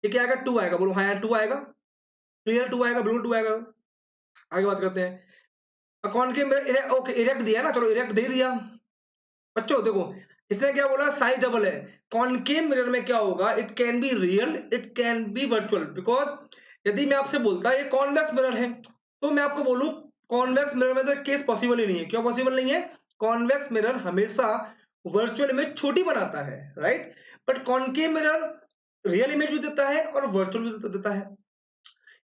ये क्या आएगा, 2 आएगा, बोलो हाँ यार 2 आएगा, क्लियर 2 आएगा, बिल्कुल 2 आएगा। आगे बात करते हैं। कॉनकेव मिरर, ओके इरेक्ट दिया ना, चलो इरेक्ट दे दिया। बच्चों देखो, इसने क्या बोला, साइज डबल है। कॉनकेव मिरर में क्या होगा, it can be real, it can be virtual, because यदि मैं आपसे बोलता ये कॉन्वेक्स मिरर है, तो मैं आपको बोलूं कॉन्वेक्स मिरर में तो केस पॉसिबल ही नहीं है। क्यों पॉसिबल नहीं है? कॉन्वेक्स मिरर हमेशा वर्चुअल इमेज छोटी बनाता है, right, but concave mirror real image भी देता है और वर्चुअल भी देता है।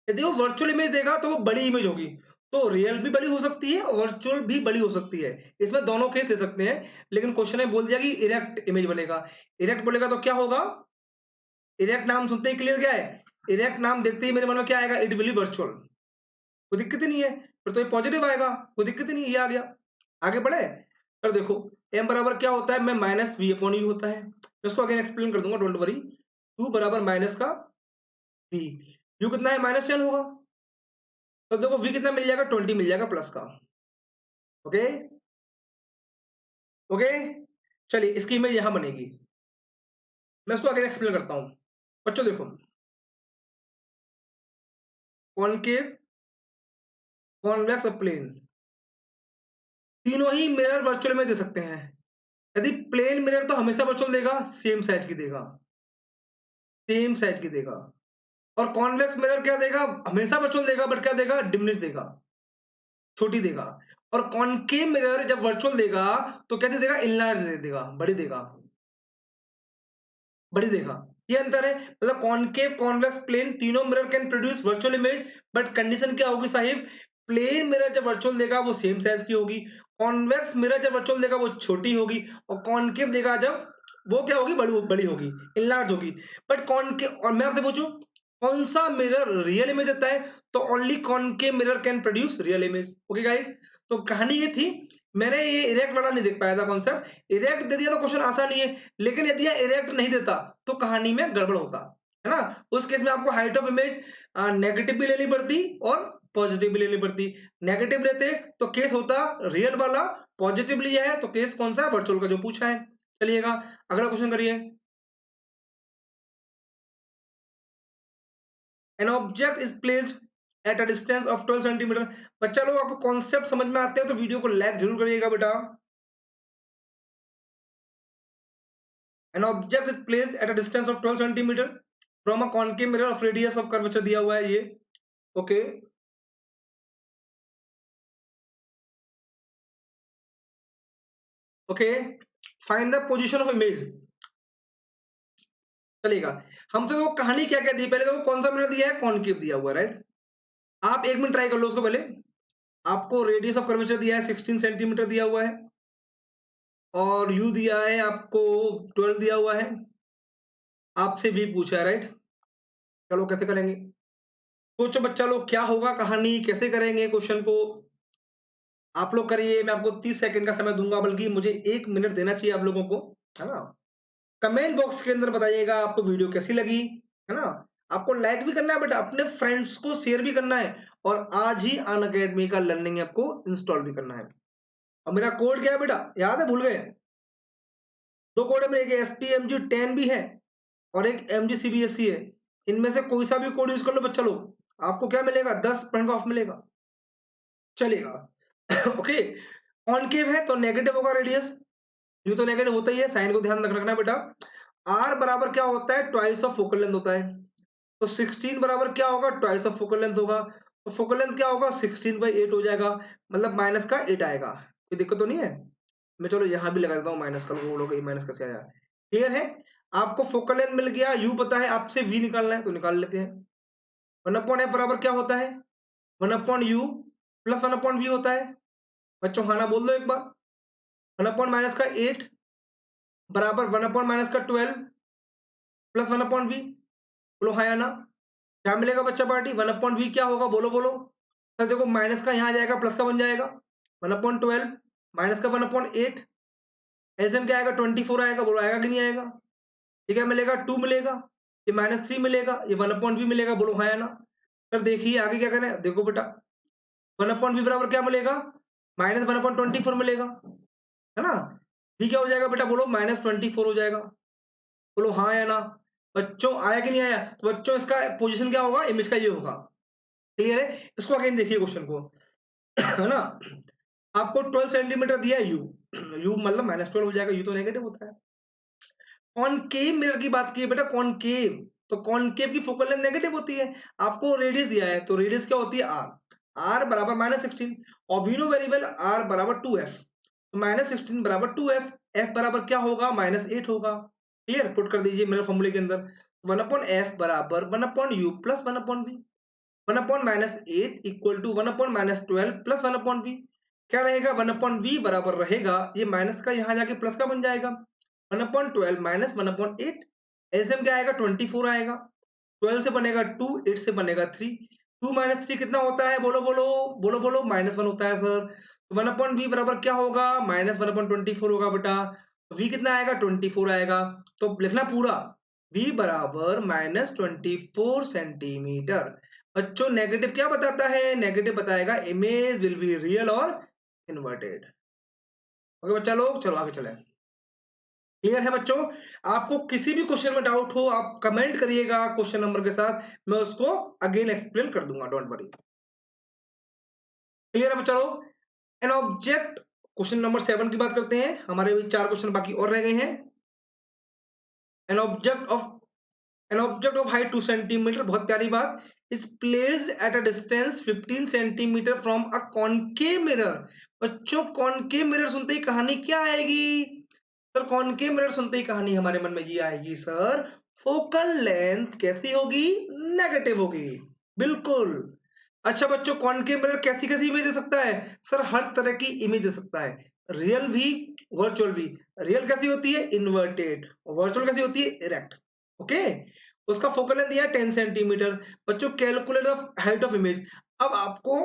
यदि वो वर्चुअल इमेज देगा तो वो बड़ी इमेज होगी, तो रियल भी बड़ी हो सकती है और वर्चुअल भी बड़ी हो सकती है। इसमें दोनों केस ले सकते हैं, लेकिन क्वेश्चन में बोल दिया कि इरेक्ट इमेज बनेगा। इरेक्ट बोलेगा तो क्या होगा, इरेक्ट नाम सुनते ही क्लियर क्या है, इरेक्ट नाम देखते ही मेरे मन में क्या आएगा, इट विल बी वर्चुअल। कोई दिक्कत ही नहीं है, फिर तो ये पॉजिटिव आएगा, कोई दिक्कत ही नहीं, ये आ गया। आगे बढ़े, पर देखो m बराबर क्या होता है, मैं माइनस वी अपॉन यू होता है, मैं इसको अगेन एक्सप्लेन कर दूंगा, डोंट वरी। u बराबर माइनस का v, u कितना है, -10 होगा, तो देखो v कितना मिल जाएगा, 20 मिल जाएगा प्लस का, ओके ओके। चलिए इसकी इमेज यहां बनेगी, मैं इसको आगे एक्सप्लेन करता हूं। बच्चों देखो, कॉनकेव, कॉन्वेक्स और प्लेन, तीनों ही मिरर वर्चुअल में दे सकते हैं। यदि प्लेन मिरर तो हमेशा वर्चुअल देगा, सेम साइज की देगा, सेम साइज की देगा। और कॉन्वेक्स मिरर क्या देगा, हमेशा वर्चुअल देगा, बट क्या देगा, डिमिनिश देगा, छोटी देगा। और कॉनकेव मिरर जब वर्चुअल देगा तो कैसे देगा, इनलार्ज दे देगा, बड़ी देगा, बड़ी देगा। ये अंतर है, मतलब कॉनकेव, कॉन्वेक्स, प्लेन, तीनों mirror can produce virtual image, but condition क्या होगी साहिब, प्लेन मिरर जब वर्चुअल देगा वो सेम साइज की होगी, कॉन्वेक्स मिरर जब वर्चुअल देगा वो छोटी होगी, और कॉनकेव देगा जब वो क्या होगी, बड़ी बड़ी होगी, इनलार्ज होगी। बट कॉनकेव, और मैं आपसे पूछूं कौन सा मिरर रियल इमेज देता है, तो only concave mirror can produce real image, okay guys. तो कहानी ये थी, मैंने ये इरेक्ट वाला नहीं देख पाया था कॉन्सेप्ट, इरेक्ट दे दिया तो क्वेश्चन आसान ही है, लेकिन यदि ये इरेक्ट नहीं देता तो कहानी में गड़बड़ होता है ना। उस केस में आपको हाइट ऑफ इमेज नेगेटिव भी लेनी पड़ती और पॉजिटिव भी लेनी पड़ती। नेगेटिव लेते तो केस होता रियल वाला, पॉजिटिव लिया है तो केस कौन सा है, वर्चुअल का जो पूछा है। चलिएगा अगला क्वेश्चन करिए। An object is placed at a distance of 12 centimetre. बच्चा लोग आपको कॉन्सेप्ट समझ में आते हैं तो वीडियो को लाइक जरूर करिएगा बेटा। An object is placed at a distance of 12 centimeter from a concave mirror of radius of curvature दिया हुआ है ये, okay okay. Find the position of image, चलेगा। हमसे तो कहानी क्या क्या दी, पहले तो कौन सा मिरर दिया है, कॉनकेव दिया हुआ है, राइट। आप 1 मिनट ट्राई कर लो उसको पहले। आपको रेडियस ऑफ कर्वेचर दिया है 16 सेंटीमीटर दिया हुआ है, और यू दिया है आपको 12 दिया हुआ है, आपसे भी पूछा है, राइट। चलो कैसे करेंगे, सोचो बच्चा लोग क्या होगा कहानी, कैसे करेंगे क्वेश्चन को। आप लोग करिए, मैं आपको 30 सेकंड का समय दूंगा, बल्कि मुझे 1 मिनट देना चाहिए आप लोगों को, है ना? कमेंट बॉक्स के अंदर बताइएगा आपको वीडियो कैसी लगी, है ना? आपको लाइक भी करना है, बट अपने फ्रेंड्स को शेयर भी करना है, और आज ही अनअकैडमी का लर्निंग ऐप को इंस्टॉल भी करना है। और मेरा कोड क्या है बेटा, याद है? भूल गए? 2 कोड है मेरे, एक SPMG10 भी है और एक MG CBSE है। इनमें से कोई सा भी कोड यूज कर लो बच्चा लोग, आपको क्या मिलेगा? 10% का ऑफ मिलेगा, चलेगा। ओके, कॉनकेव है तो नेगेटिव होगा रेडियस, ये तो नेगेटिव होता ही है, साइन को ध्यान रखना बेटा। आर बराबर क्या होता है? ट्वाइस ऑफ फोकल लेंथ होता है। तो 16 बराबर क्या होगा? ट्वाइस ऑफ फोकल लेंथ होगा। तो फोकल लेंथ क्या होगा? 16/8 हो जाएगा, मतलब माइनस का 8 आएगा। कोई दिक्कत तो नहीं है? मैं चलो यहाँ भी लगा देता हूँ माइनस का, वो लोग माइनस कैसे आया। क्लियर है? आपको फोकल लेंथ मिल गया, यू पता है, आपसे वी निकालना है तो निकाल लेते हैं। 1/f बराबर क्या होता है? 1/u प्लस 1/v होता है। बच्चों खाना बोल दो एक बार। 1/माइनस का 8 बराबर 1/माइनस का 12 प्लस 1/v। बोलो हाँ या ना? क्या मिलेगा बच्चा पार्टी? 1/v क्या होगा? बोलो बोलो। सर देखो, माइनस का यहाँ आ जाएगा, प्लस का बन जाएगा। 1/12 माइनस का 1/8, एलसीएम क्या आएगा? 24 आएगा। बोलो आएगा कि नहीं आएगा? ये क्या मिलेगा? 2 मिलेगा, ये -3 मिलेगा, ये 1/v मिलेगा। बोलो हाँ या ना? सर देखिए आगे क्या करें, देखो बेटा, 1/v बराबर क्या मिलेगा? -1/24 मिलेगा, है ना? v क्या हो जाएगा बेटा? बोलो -24 हो जाएगा। बोलो हाँ या ना? बच्चों आया कि नहीं आया? तो बच्चों इसका पोजीशन क्या होगा? इमेज का ये होगा। क्लियर है? इसको अगेन देखिए क्वेश्चन को, है ना? आपको 12 सेंटीमीटर दिया है, यू मतलब -12 हो जाएगा, यू तो नेगेटिव होता है। कॉनकेव मिरर की बात की है बेटा, कॉनकेव, तो कॉनकेव की फोकल लेंथ नेगेटिव होती है। आपको रेडियस दिया है, तो रेडियस क्या होती है? आर, आर बराबर -16, और we know very well R बराबर 2f, तो -16 बराबर 2f, f बराबर क्या होगा? -8 होगा। क्लियर? पुट कर दीजिए मेरे फॉर्मूले के अंदर, 1/f बराबर 1/u plus 1/v, 1/-8 equal to 1/-12 plus 1/v। क्या रहेगा? 1/v बराबर रहेगा, ये माइनस का यहाँ जाके प्लस का बन जाएगा, 1/12 माइनस 1/8। एलसीएम क्या आएगा? 24 आएगा। 12 से बनेगा 2, 8 से बनेगा 3, 2 माइनस 3 कितना होता है? बोलो बोलो, बोलो बोलो, -1 होता है सर। तो 1/v बराबर क्या होगा? -1/24 होगा बेटा। v कितना आएगा? 24 आएगा। तो लिखना पूरा, v बराबर -24 सेंटीमीटर। बच्चों नेगेटिव क्या बताता है? नेगेटिव बताएगा इमेज विल बी रियल और इन्वर्टेड। ओके बच्चा लोग, चलो आगे चले। क्लियर है बच्चों? आपको किसी भी क्वेश्चन में डाउट हो, आप कमेंट करिएगा क्वेश्चन नंबर के साथ, मैं उसको अगेन एक्सप्लेन कर दूंगा, डोंट वरी। क्लियर है बच्चा लोग? एन ऑब्जेक्ट, क्वेश्चन नंबर 7 की बात करते हैं, हमारे भी 4 क्वेश्चन बाकी और रह गए हैं। An object of height 2 centimetre, बहुत प्यारी बात, is placed at a distance 15 centimetre from a concave mirror. बच्चों कॉनकेव मिरर सुनते ही कहानी क्या आएगी? सर कॉनकेव मिरर सुनते ही कहानी हमारे मन में ये आएगी सर, फोकल लेंथ कैसी होगी? नेगेटिव होगी, बिल्कुल। अच्छा बच्चों, कॉनकेव मिरर कैसी कैसी इमेज दे सकता है? सर हर तरह की इमेज दे सकता है, रियल भी, वर्चुअल भी। रियल कैसी होती है? इन्वर्टेड। वर्चुअल कैसी होती है? इरेक्ट। ओके, उसका फोकल लेंथ दिया है 10 सेंटीमीटर। बच्चों calculate the height of image. अब आपको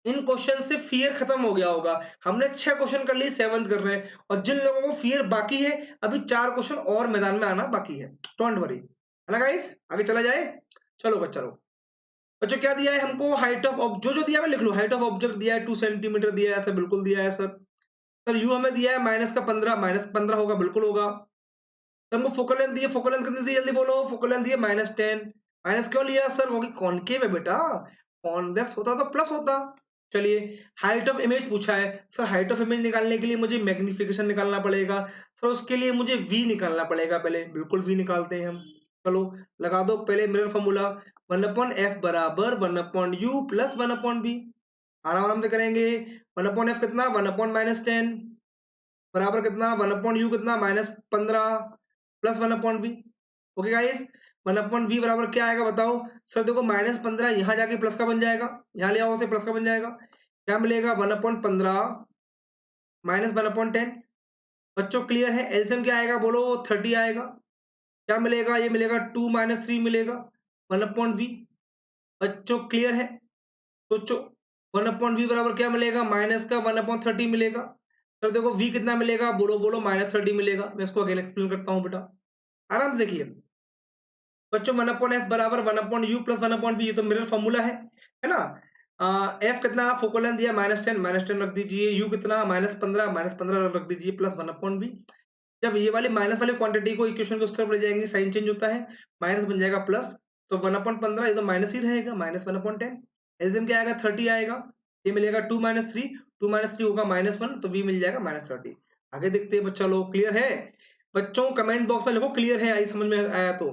इन क्वेश्चन से फियर खत्म हो गया होगा, हमने 6 क्वेश्चन कर लिए, 7th कर रहे हैं, और जिन लोगों को फियर बाकी है, अभी 4 क्वेश्चन और मैदान में आना बाकी है, डोंट वरी, है ना गाइस? आगे चला जाए, चलो बच्चा चलो। बच्चों क्या दिया है हमको? हाइट ऑफ जो जो दिया है लिख लो, हाइट ऑफ ऑब्जेक्ट दिया है 2 सेंटीमीटर दिया है, ऐसा बिल्कुल दिया है सर। सर यू हमें दिया है -15, -15 होगा, बिल्कुल होगा। सर हमको फोकल लेंथ दी है, फोकल लेंथ कितनी दी है? जल्दी बोलो। फोकल लेंथ दी है -10। माइनस क्यों लिया सर? वो कॉनकेव है बेटा, कॉन्वेक्स होता तो प्लस होता। चलिए, हाइट ऑफ इमेज पूछा है, सर हाइट ऑफ इमेज निकालने के लिए मुझे मैग्निफिकेशन निकालना पड़ेगा, सर उसके लिए मुझे वी निकालना पड़ेगा पहले, बिल्कुल वी निकालते हैं हम। चलो लगा दो पहले मिरर फॉर्मूला, 1/f बराबर 1/u प्लस 1/v। आराम आराम से करेंगे। 1/f कितना? 1/-10 बराबर कितना? 1/u कितना? -15 plus 1/v। Okay guys, 1/v बराबर क्या आएगा बताओ? सर देखो -15 यहाँ जाके प्लस का बन जाएगा, यहाँ ले आओ, से प्लस का बन जाएगा, क्या मिलेगा? 1/15 माइनस 1/10। बच्चों क्लियर है? एलसीएम क्या आएगा? बोलो 30 आएगा। क्या मिलेगा? ये मिलेगा 2 -3 मिलेगा 1/v। बच्चों क्लियर है? सोचो, 1 अपॉन वी बराबर क्या मिलेगा, माइनस का 1 अपॉन 30 मिलेगा। सर देखो वी कितना मिलेगा, बोलो बोलो, माइनस 30 मिलेगा। मैं इसको अगेन एक्सप्लेन करता हूँ बेटा, आराम से देखिए बच्चों। 1 अपॉन एफ बराबर 1 upon U plus 1 upon V, ये तो मिरर फॉर्मूला है ना। एफ कितना फोकल लेंथ दिया, -10 रख दीजिए। यू कितना, -15 रख दीजिए, प्लस 1 अपॉन बी। जब ये वाली माइनस वाली क्वांटिटी को इक्वेशन को उस तरफ ले जाएंगे, साइन चेंज होता है, माइनस बन जाएगा प्लस। तो 1/15 ये तो माइनस ही रहेगा, -1/10। एलसीएम क्या आएगा, 30 आएगा। ये मिलेगा 2 - 3, 2 - 3 होगा -1, तो v मिल जाएगा -30। आगे देखते हैं बच्चा लोग, क्लियर है बच्चों? कमेंट बॉक्स में लिखो क्लियर है, आई समझ में आया तो।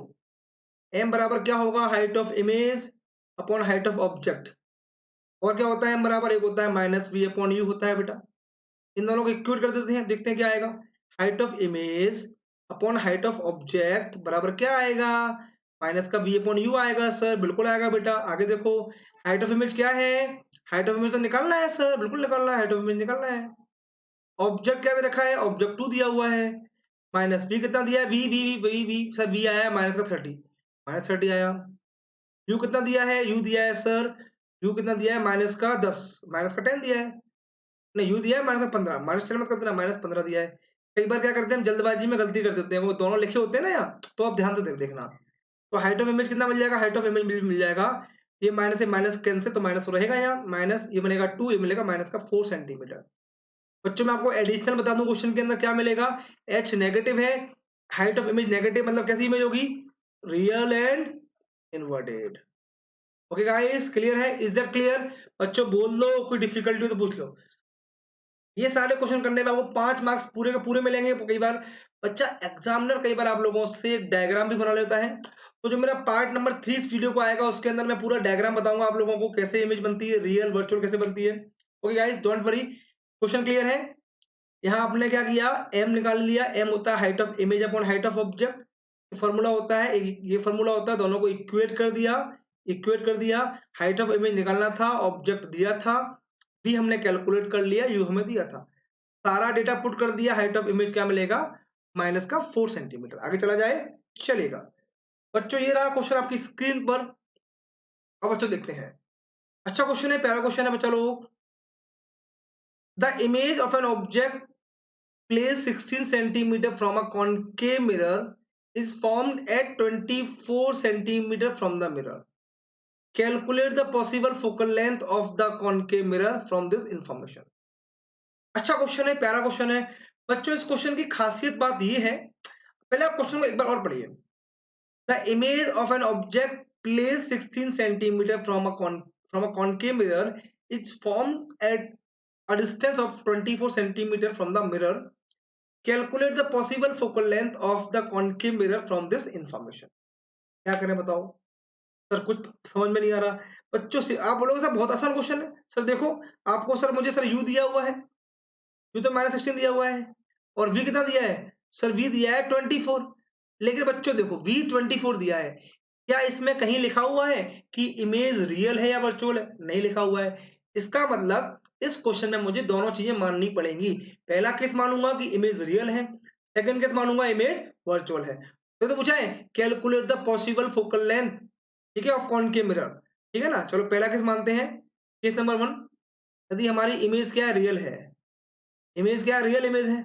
m बराबर क्या होगा, height of image upon height of object. और क्या होता है m बराबर, एक होता है -v अपॉन u होता है बेटा। इन दोनों को इक्वेट कर देते हैं, देखते हैं क्या आएगा। Height of image upon height of object बराबर क्या आएगा, माइनस का v अपॉन u आएगा। सर बिल्कुल आएगा बेटा। आगे देखो, हाइट ऑफ इमेज क्या है, हाइट ऑफ इमेज तो निकालना है सर, बिल्कुल निकालना है, हाइट ऑफ इमेज निकालना है। ऑब्जेक्ट क्या दे रखा है, ऑब्जेक्ट 2 दिया हुआ है। माइनस v कितना दिया है, v सर v आया माइनस का 30, -30 आया। u कितना दिया है, u दिया है सर, u कितना दिया है, माइनस का 10, माइनस का 10 दिया है। नहीं, यू दिया है -15, -10 मत कर देना, -15 दिया है। कई बार क्या करते हैं हम, जल्दबाजी में गलती कर देते हैं, वो दोनों लिखे होते हैं ना यहाँ, तो आप ध्यान से देखना। तो हाइट ऑफ इमेज कितना मिल जाएगा, हाइट ऑफ इमेज मिल जाएगा, ये माइनस से माइनस कैंसिल, तो माइनस रहेगा यहाँ, माइनस ये बनेगा 2, ये मिलेगा माइनस का 4 सेंटीमीटर। बच्चों मैं आपको एडिशनल बता दूं, क्वेश्चन के अंदर क्या मिलेगा, एच नेगेटिव है, हाइट ऑफ इमेज नेगेटिव, मतलब कैसी इमेज होगी, real and inverted. Okay guys, clear है, इज दैट क्लियर? बच्चों बोल लो, कोई डिफिकल्टी तो पूछ लो। ये सारे क्वेश्चन करने में आपको 5 मार्क्स पूरे के पूरे मिलेंगे। कई बार बच्चा एग्जामिनर कई बार आप लोगों से डायग्राम भी बना लेता है, तो जो मेरा पार्ट नंबर 3 इस वीडियो को आएगा, उसके अंदर मैं पूरा डायग्राम बताऊंगा आप लोगों को, कैसे इमेज बनती है, रियल वर्चुअल कैसे बनती है। Okay guys, don't worry, question clear है। यहाँ आपने क्या किया, एम निकाल लिया, एम होता है height of image upon height of object. Formula होता है, ये फॉर्मूला होता है, दोनों को इक्वेट कर दिया, इक्वेट कर दिया। हाइट ऑफ इमेज निकालना था, ऑब्जेक्ट दिया था, भी हमने कैलकुलेट कर लिया, यू हमें दिया था, सारा डेटा पुट कर दिया। हाइट ऑफ इमेज क्या मिलेगा, माइनस का 4 सेंटीमीटर। आगे चला जाए, चलेगा बच्चों। ये रहा क्वेश्चन आपकी स्क्रीन पर। अब बच्चों देखते हैं, अच्छा क्वेश्चन है, प्यारा क्वेश्चन है बच्चा लोग। The image of an object placed 16 centimeter from a concave mirror is formed at 24 centimeter from the mirror. Calculate the possible focal length of the concave mirror from this information. अच्छा question है, प्यारा question है बच्चों। इस question की खासियत बात ये है, पहले आप क्वेश्चन को एक बार और पढ़िए। The image of an object placed 16 centimeter from a concave mirror is formed at a distance of 24 centimeter from the mirror. Calculate the possible focal length of the concave mirror from this information. क्या करें बताओ sir, कुछ समझ में नहीं आ रहा बच्चों से। आप बोलोगे सर बहुत आसान क्वेश्चन है। सर देखो, आपको सर मुझे सर यू दिया हुआ है, यू तो -16 दिया हुआ है, और वी कितना दिया है सर, वी दिया है 24। लेकिन बच्चों देखो, वी 24 दिया है, क्या इसमें कहीं लिखा हुआ है कि इमेज रियल है या वर्चुअल है? नहीं लिखा हुआ है। इसका मतलब इस क्वेश्चन में मुझे दोनों चीजें माननी पड़ेंगी। पहला केस मानूंगा कि इमेज रियल है, सेकंड केस मानूंगा इमेज वर्चुअल है। तो पूछा है calculate the possible focal length, ठीक है, ऑफ कॉनकेव मिरर, ठीक है ना। चलो पहला केस मानते हैं, केस नंबर 1। यदि हमारी इमेज क्या है, रियल है, इमेज क्या है, रियल इमेज है,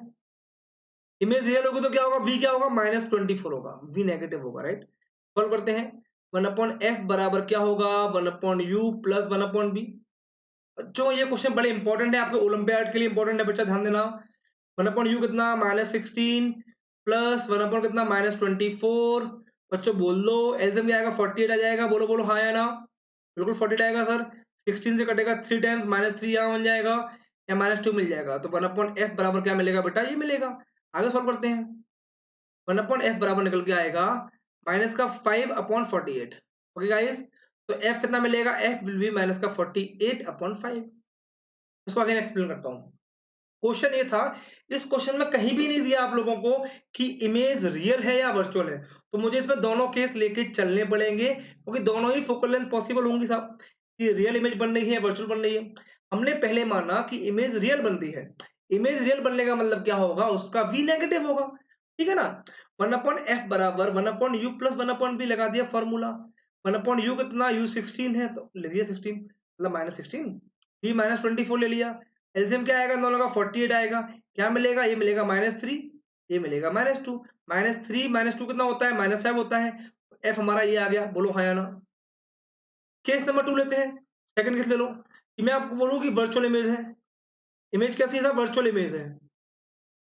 इमेज रियल होगी तो क्या होगा, v क्या होगा, -24 होगा, v नेगेटिव होगा, राइट। सॉल्व करते हैं, 1/f बराबर क्या होगा, 1/u प्लस 1/b। जो ये क्वेश्चन बड़े इंपॉर्टेंट है, आपके ओलंपियाड के लिए इंपॉर्टेंट है बच्चा, ध्यान देना। 1/u कितना, -16 प्लस 1/ कितना, -24। बच्चों बोल दो, एल्सियम क्या आएगा, 48 आ जाएगा, बोलो बोलो हाँ या ना। बिल्कुल 48 आएगा सर। 16 से कटेगा 3 टाइम्स, -3 यहाँ बन जाएगा, या -2 मिल जाएगा। तो 1/f बराबर क्या मिलेगा बेटा, ये मिलेगा। आगे सॉल्व करते हैं, 1/f बराबर निकल के आएगा माइनस का 5/48। ओके गाइस, तो f कितना मिलेगा, f विल बी माइनस का 48/5। इसको आगे एक्सप्लेन करता हूँ। क्वेश्चन ये था, इस क्वेश्चन में कहीं भी नहीं दिया आप लोगों को कि इमेज रियल है या वर्चुअल है, तो मुझे इसमें दोनों केस लेके चलने पड़ेंगे, क्योंकि दोनों ही फोकल लेंथ पॉसिबल होंगी साहब, कि रियल इमेज बन रही है, वर्चुअल बन रही है। हमने पहले माना कि इमेज रियल बनती है, इमेज रियल बनने का मतलब क्या होगा, उसका v नेगेटिव होगा, ठीक है ना। 1/f बराबर 1/u प्लस 1/b लगा दिया फॉर्मूला। 1/u कितना, u 16 है, तो ले दिया 16, मतलब -16। v माइनस 24 ले लिया, एलसीएम क्या आएगा, दोनों का 48 आएगा, क्या मिलेगा, ये मिलेगा -3, ये मिलेगा -2, -3 -2 कितना होता है, -5 होता है, f हमारा ये आ गया, बोलो हाँ या ना। केस नंबर 2 लेते हैं, सेकंड केस ले लो, कि मैं आपको बोलूं कि वर्चुअल इमेज है, इमेज कैसी है साहब, वर्चुअल इमेज है,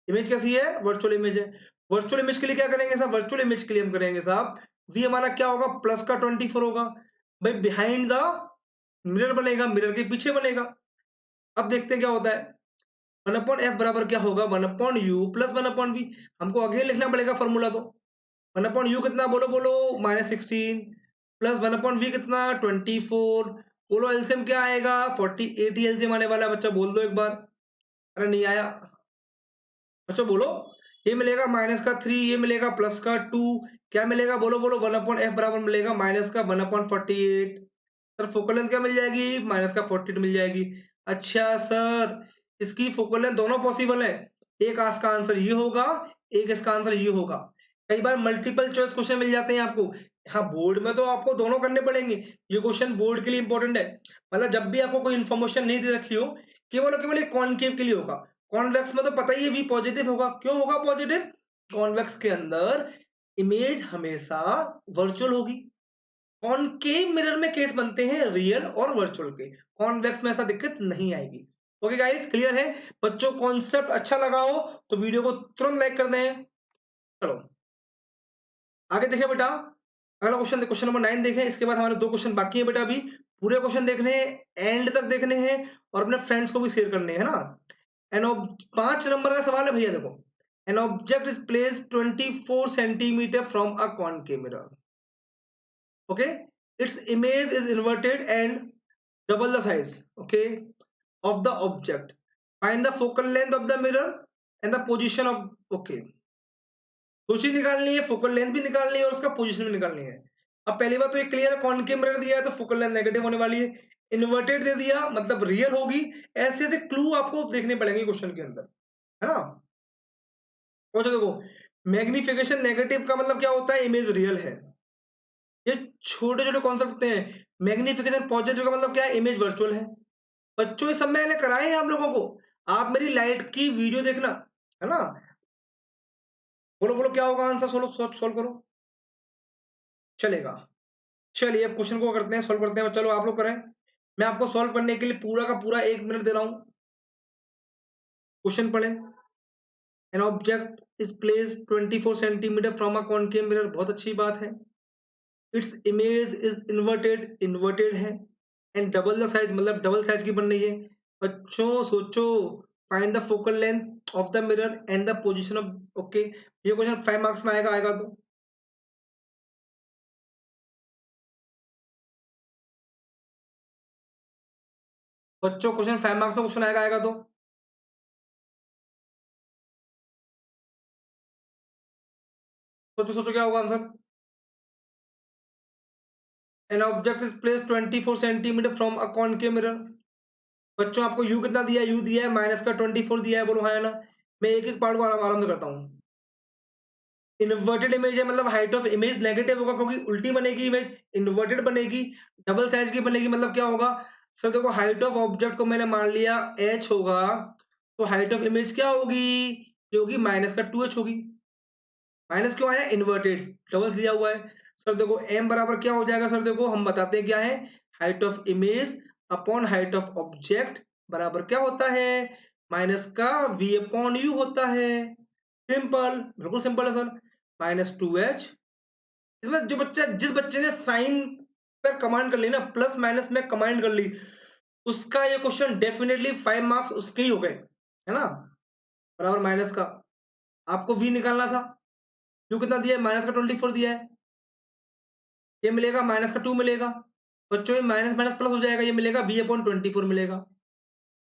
इमेज कैसी है, वर्चुअल इमेज है। वर्चुअल इमेज के लिए क्या करेंगे साहब, वर्चुअल इमेज के लिए हम करेंगे साहब, v हमारा क्या होगा, प्लस का 24 होगा, भाई बिहाइंड द मिरर बनेगा, मिरर के पीछे बनेगा। अब देखते हैं क्या होता है, 1 अपॉन एफ बराबर क्या होगा, 1 upon U plus 1 upon V, हमको अगेन लिखना पड़ेगा फॉर्मूला, तो 1 अपॉन यू कितना, बोलो बोलो -16 प्लस 1 अपॉन वी कितना 24, बोलो एलसीएम क्या आएगा 48 ही एलसीएम आने वाला है, बच्चा बोल दो एक बार, अरे नहीं आया बच्चा बोलो, ये मिलेगा माइनस का 3, ये मिलेगा प्लस का 2, क्या मिलेगा, बोलो बोलो 1 अपॉन एफ बराबर मिलेगा माइनस का 1 अपॉन 48, सर फोकल लेंथ क्या मिल जाएगी, माइनस का 48 मिल जाएगी। अच्छा सर, इसकी फोकल लेंथ दोनों पॉसिबल है, एक इसका आंसर ये होगा, एक इसका आंसर ये होगा। कई बार मल्टीपल चॉइस क्वेश्चन मिल जाते हैं आपको, हाँ बोर्ड में तो आपको दोनों करने पड़ेंगे, ये क्वेश्चन बोर्ड के लिए इंपॉर्टेंट है, मतलब जब भी आपको कोई इन्फॉर्मेशन नहीं दे रखी हो, केवल और केवल एक कॉनकेव के लिए होगा, कॉन्वेक्स में तो पता ही है वी पॉजिटिव होगा, क्यों होगा पॉजिटिव, कॉन्वेक्स के अंदर इमेज हमेशा वर्चुअल होगी, कॉनकेव मिरर में केस बनते हैं रियल और वर्चुअल के, कॉन्वेक्स में ऐसा दिक्कत नहीं आएगी। ओके गाइस, क्लियर है बच्चों, कॉन्सेप्ट अच्छा लगा हो तो वीडियो को तुरंत लाइक कर दें। चलो आगे देखिए बेटा, अगला क्वेश्चन, क्वेश्चन नंबर 9 देखें, इसके बाद हमारे 2 क्वेश्चन बाकी है बेटा, अभी पूरे क्वेश्चन देखने हैं, एंड तक देखने हैं और अपने फ्रेंड्स को भी शेयर करने हैं, है ना। एन 5 नंबर का सवाल है भैया, देखो, an object is placed 24 centimetre from a concave mirror, okay, its image is inverted and double the size, okay, of the object, find the focal length of the mirror and the position of, okay, सूची निकालनी है, focal length भी निकालनी है और उसका position भी निकालनी है। अब पहली बात तो ये क्लियर है, कॉनकेव मिरर दिया है तो फोकल लेंथ नेगेटिव होने वाली है, इन्वर्टेड दे दिया मतलब रियल होगी, ऐसे ऐसे क्लू आपको देखने पड़ेंगे क्वेश्चन के अंदर, है ना। अच्छा देखो, मैग्निफिकेशन नेगेटिव का मतलब क्या होता है, इमेज रियल है, ये छोटे छोटे कॉन्सेप्ट होते हैं। मैग्निफिकेशन पॉजिटिव का मतलब क्या है, इमेज वर्चुअल है। बच्चों ये सब मैंने कराए हैं आप लोगों को, आप मेरी लाइट की वीडियो देखना, है ना। बोलो बोलो क्या होगा आंसर, सोलो सोल्व करो, चलेगा। चलिए अब क्वेश्चन को करते हैं, सॉल्व करते हैं, चलो आप लोग करें, मैं आपको सॉल्व करने के लिए पूरा का पूरा 1 मिनट दे रहा हूं। क्वेश्चन पढ़ें, an object is placed 24 centimetre from a concave mirror, बहुत अच्छी बात है, its image is inverted, inverted है, एंड डबल द साइज मतलब डबल साइज की बन रही है। बच्चों सोचो, find the focal length of the mirror and the position of, okay, ये क्वेश्चन 5 मार्क्स में आएगा, आएगा तो बच्चों क्वेश्चन 5 मार्क्स में क्वेश्चन आएगा, आएगा तो सोचो सोचो क्या होगा answer. An object is placed 24 centimetre from a concave mirror, बच्चों आपको यू कितना दिया है, यू दिया है माइनस का 24 दिया है, बोलो हाँ या ना। मैं एक एक पार्ट को आराम आराम से करता हूँ। इन्वर्टेड इमेज है मतलब हाइट ऑफ इमेज नेगेटिव होगा, क्योंकि उल्टी बनेगी इमेज, इन्वर्टेड बनेगी, डबल साइज की बनेगी, मतलब क्या होगा सर, देखो हाइट ऑफ ऑब्जेक्ट को मैंने मान लिया h होगा, तो हाइट ऑफ इमेज क्या होगी, ये होगी माइनस का 2h होगी। माइनस क्यों आया, इन्वर्टेड, डबल दिया हुआ है। सर देखो m बराबर क्या हो जाएगा, सर देखो हम बताते हैं क्या है, height of image upon height of object बराबर क्या होता है, माइनस का v अपॉन u होता है, सिंपल, बिल्कुल सिंपल है सर, -2h। इसमें जो बच्चा, जिस बच्चे ने साइन पर कमांड कर ली ना, प्लस माइनस में कमांड कर ली, उसका ये क्वेश्चन डेफिनेटली 5 मार्क्स उसके ही हो गए, है ना, बराबर माइनस का। आपको v निकालना था, क्यों कितना दिया है, माइनस का 24 दिया है, ये मिलेगा माइनस का 2 मिलेगा, बच्चों ये माइनस माइनस प्लस हो जाएगा, ये मिलेगा v अपॉन 24 मिलेगा।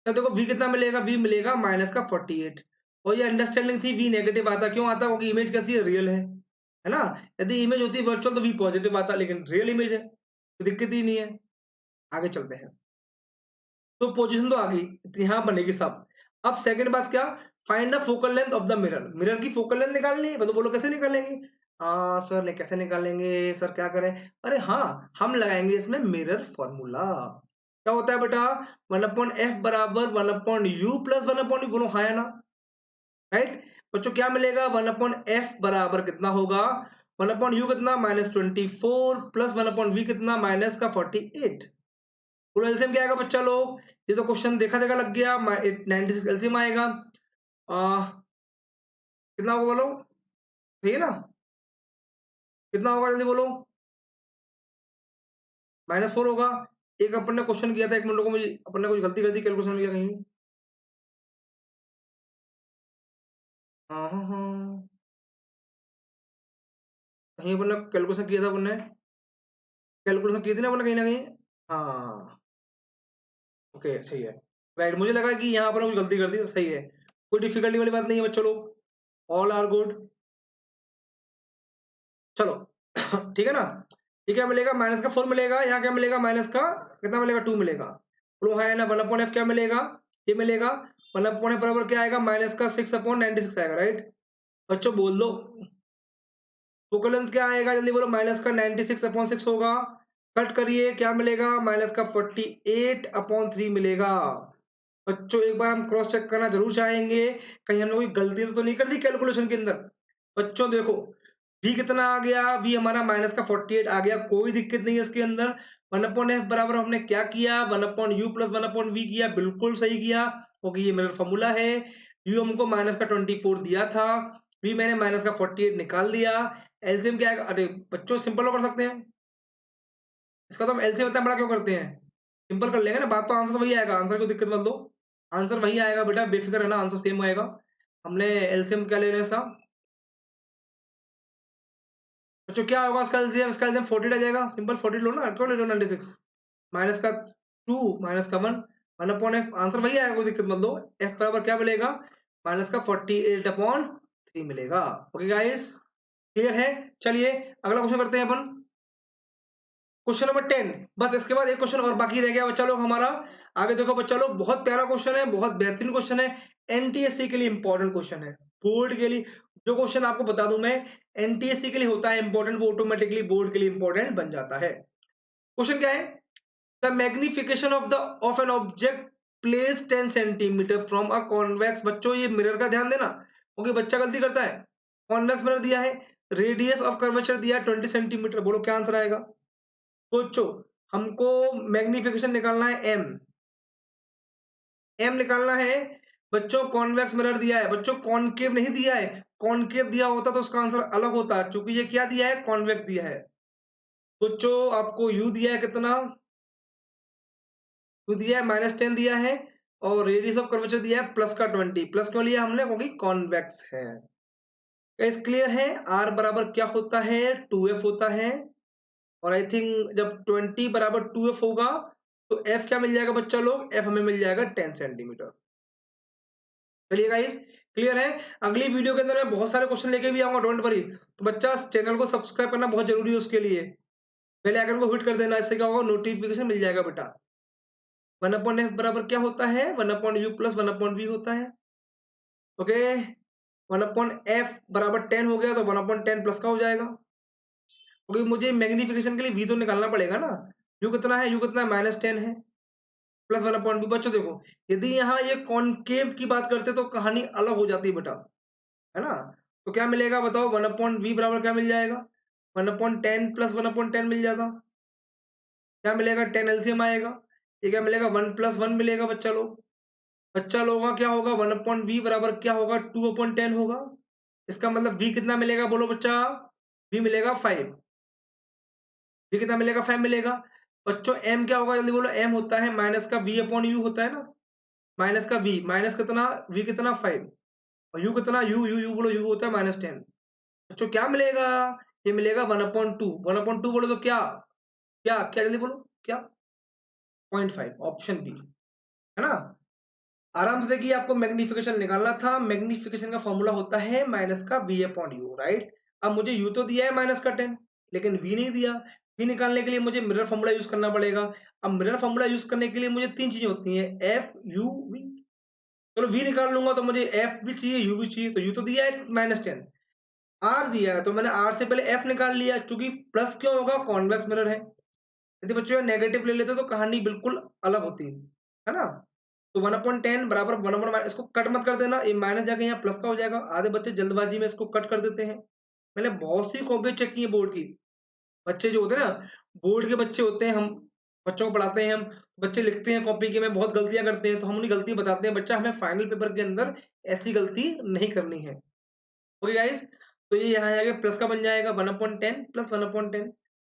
तो देखो v कितना मिलेगा, v मिलेगा माइनस का 48, और ये अंडरस्टैंडिंग थी v नेगेटिव आता, क्यों आता, क्योंकि इमेज कैसी है, रियल है ना। यदि इमेज होती वर्चुअल तो v पॉजिटिव आता, लेकिन रियल इमेज है तो दिक्कत ही नहीं है। आगे चलते हैं, तो पोजीशन तो आ गई, यहाँ बनेगी सब। अब सेकंड बात क्या, find the focal length of the mirror, mirror की फोकल लेंथ निकालनी है, तो बोलो कैसे निकालेंगे, सर ने कैसे निकालेंगे, सर क्या करें, अरे हाँ हम लगाएंगे इसमें मिरर फॉर्मूला। क्या होता है बेटा 1/f बराबर 1/u प्लस 1/v, बोलो हाँ या ना, राइट। बच्चों क्या मिलेगा 1/f बराबर कितना होगा 1/u कितना -24 प्लस 1/v कितना -48। बोलो एलसीएम क्या आएगा बच्चा लोग, ये तो क्वेश्चन देखा देखा लग गया। 96 एलसीएम आएगा कितना होगा बोलो, सही है ना, कितना होगा जल्दी बोलो, -4 होगा। एक अपन ने क्वेश्चन किया था, एक मिनट को, मुझे अपन ने कुछ गलती गलती कैलकुलेशन किया कहीं। हाँ हाँ हाँ, कहीं अपन ने कैलकुलेशन किया था, अपन ने कैलकुलेशन की थी ना अपन ने कहीं ना कहीं। हाँ ओके सही है, राइट। मुझे लगा कि यहाँ पर कुछ गलती कर दी, तो सही है, कोई डिफिकल्टी वाली बात नहीं है बच्चों लोग, ऑल आर गुड। चलो ठीक है ना, ये क्या मिलेगा -4 मिलेगा, यहाँ क्या मिलेगा माइनस का कितना मिलेगा 2 मिलेगा। बोलो हाँ है ना 1/f क्या मिलेगा, ये मिलेगा 1/f बराबर क्या आएगा -6/96 आएगा, राइट। बच्चों बोल दो फोकल लेंथ क्या आएगा जल्दी बोलो, -96/6 होगा, कट करिए क्या मिलेगा -48/3 मिलेगा। बच्चों एक बार हम क्रॉस चेक करना जरूर चाहेंगे, कहीं हमने कोई गलती तो नहीं कर दी कैलकुलेशन के अंदर। बच्चों देखो v कितना आ गया, v हमारा -48 आ गया, कोई दिक्कत नहीं है इसके अंदर। 1/f बराबर हमने क्या किया 1/u प्लस 1/v किया, बिल्कुल सही किया, क्योंकि ये मेरा फॉर्मूला है। u हमको -24 दिया था, v मैंने -48 निकाल दिया। एलसीएम क्या आएगा, अरे बच्चों सिंपल कर सकते हैं इसका, तो हम एलसीएम इतना बड़ा क्यों करते हैं, सिंपल कर लेंगे ना, बात तो आंसर तो वही आएगा, आंसर को दिक्कत मत लो, आंसर वही आएगा बेटा, बेफिक्र है ना, आंसर सेम आएगा। हमने एलसीएम क्या ले रहे हैं इसका, बच्चों क्या होगा इसका एलसीएम 40 आ जाएगा, सिंपल 40 लो ना, क्यों ले लो 96 माइनस का 2 माइनस का 1 1/f, आंसर वही आएगा, कोई दिक्कत मत लो। f बराबर क्या मिलेगा -48/3 मिलेगा। ओके गाइस, क्लियर है। चलिए अगला क्वेश्चन करते हैं अपन, क्वेश्चन नंबर 10। बस इसके बाद एक क्वेश्चन और बाकी रह गया बच्चा लोग हमारा। आगे देखो बच्चा लोग, बहुत प्यारा क्वेश्चन है, बहुत बेहतरीन क्वेश्चन है, एनटीएससी के लिए इंपॉर्टेंट क्वेश्चन है, बोर्ड के लिए। जो क्वेश्चन आपको बता दूं मैं, एनटीएससी के लिए होता है इंपॉर्टेंट, वो ऑटोमेटिकली बोर्ड के लिए इंपॉर्टेंट बन जाता है। क्वेश्चन क्या है, the magnification of an object place 10 centimetre from a convex, बच्चों ये मिरर का ध्यान देना, क्योंकि बच्चा गलती करता है। कॉन्वेक्स मिरर दिया है, रेडियस ऑफ कर्वेचर दिया है 20 सेंटीमीटर, बोलो क्या आंसर आएगा। सोचो, हमको मैग्निफिकेशन निकालना है एम, एम निकालना है। बच्चों कॉन्वेक्स मिरर दिया है, बच्चों कॉनकेव नहीं दिया है, कॉनकेव दिया होता तो उसका आंसर अलग होता, क्योंकि ये क्या दिया है कॉन्वेक्स दिया है। सोचो आपको यू दिया है कितना, यू दिया है -10 दिया है, और रेडियस ऑफ कर्वेचर दिया है प्लस का 20, प्लस क्यों लिया हमने, क्योंकि कॉन्वेक्स है। गाइस क्लियर है, आर बराबर क्या होता है 2f होता है, और आई थिंक जब 20 बराबर 2f होगा तो f क्या मिल जाएगा बच्चा लोग, f हमें मिल जाएगा 10 सेंटीमीटर। चलिए गाइस क्लियर है। अगली वीडियो के अंदर मैं बहुत सारे क्वेश्चन लेके भी आऊंगा, डोंट वरी। तो बच्चा चैनल को सब्सक्राइब करना बहुत जरूरी है, उसके लिए पहले आइकन को हिट कर देना, इससे क्या होगा नोटिफिकेशन मिल जाएगा बेटा। 1/f बराबर क्या होता है 1/u प्लस 1/v होता है। ओके 1/f बराबर 10 हो गया, तो 1/10 प्लस का हो जाएगा, क्योंकि मुझे मैग्निफिकेशन के लिए v तो निकालना पड़ेगा ना। u कितना है, u कितना है -10 है, प्लस 1/v। बच्चों देखो, यदि यहाँ ये कॉनकेव की बात करते तो कहानी अलग हो जाती है बेटा, है ना। तो क्या मिलेगा बताओ 1/v बराबर क्या मिल जाएगा 1/10 प्लस 1/10 मिल जाता, क्या मिलेगा 10 एलसीएम आएगा, ये क्या मिलेगा 1 प्लस 1 मिलेगा बच्चा लोग। बच्चा लोगों का क्या होगा 1/v बराबर क्या होगा 2/10 होगा, इसका मतलब v कितना मिलेगा बोलो बच्चा, v मिलेगा 5, v कितना मिलेगा 5 मिलेगा। बच्चों m क्या होगा जल्दी बोलो, m होता है माइनस का v अपॉन u होता है ना, माइनस का v, माइनस कितना v कितना 5, और u कितना u बोलो, u होता है -10। बच्चों क्या मिलेगा, ये मिलेगा 1/2, 1/2 बोलो तो क्या क्या क्या जल्दी बोलो क्या, 0.5, ऑप्शन बी, है ना। आराम से देखिए, आपको मैग्निफिकेशन निकालना था, मैग्निफिकेशन का फॉर्मूला होता है माइनस का v अपॉन यू, राइट। अब मुझे u तो दिया है -10, लेकिन v नहीं दिया, v निकालने के लिए मुझे मिरर फॉर्मूला यूज करना पड़ेगा। अब मिरर फॉर्मूला यूज करने के लिए मुझे तीन चीजें होती हैं, f u v। चलो v निकाल लूंगा तो मुझे f भी चाहिए u भी चाहिए, तो u तो दिया है -10, r दिया है तो मैंने r से पहले f निकाल लिया, क्योंकि प्लस क्यों होगा, कॉन्वेक्स मिरर है। यदि बच्चों नेगेटिव ले लेते तो कहानी बिल्कुल अलग होती है ना। तो 1/10 बराबर 1/, इसको कट मत कर देना, ये माइनस जाके यहाँ प्लस का हो जाएगा। आधे बच्चे जल्दबाजी में इसको कट कर देते हैं। मैंने बहुत सी कॉपी चेक की है बोर्ड की, बच्चे जो होते हैं ना, बोर्ड के बच्चे होते हैं, हम बच्चों को पढ़ाते हैं, हम बच्चे लिखते हैं कॉपी के में बहुत गलतियां करते हैं, तो हम उन्हें गलती बताते हैं, बच्चा हमें फाइनल पेपर के अंदर ऐसी गलती नहीं करनी है। ओके गाइस, तो ये यहाँ आगे प्लस का बन जाएगा 1/10 प्लस 1/10,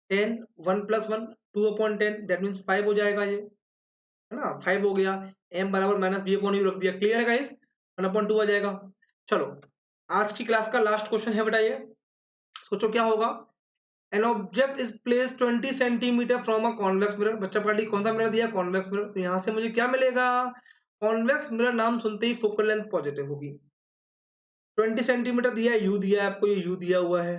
10 1 प्लस 1 2/10, दैट मीन्स 5 हो जाएगा ये, है ना, 5 हो गया। m बराबर माइनस बी अपॉन यू रख दिया, क्लियर है गाइस, 1/2 आ जाएगा। चलो आज की क्लास का लास्ट क्वेश्चन है बेटा, ये सोचो क्या होगा। An object is place 20 centimetre from a convex mirror, बच्चा पढ़ ली कौन सा मिरर दिया, कॉन्वेक्स मिरर। तो यहां से मुझे क्या मिलेगा, कॉन्वेक्स मिरर नाम सुनते ही फोकल लेंथ पॉजिटिव होगी। 20 सेंटीमीटर दिया है, यू दिया है आपको, ये यू दिया हुआ है।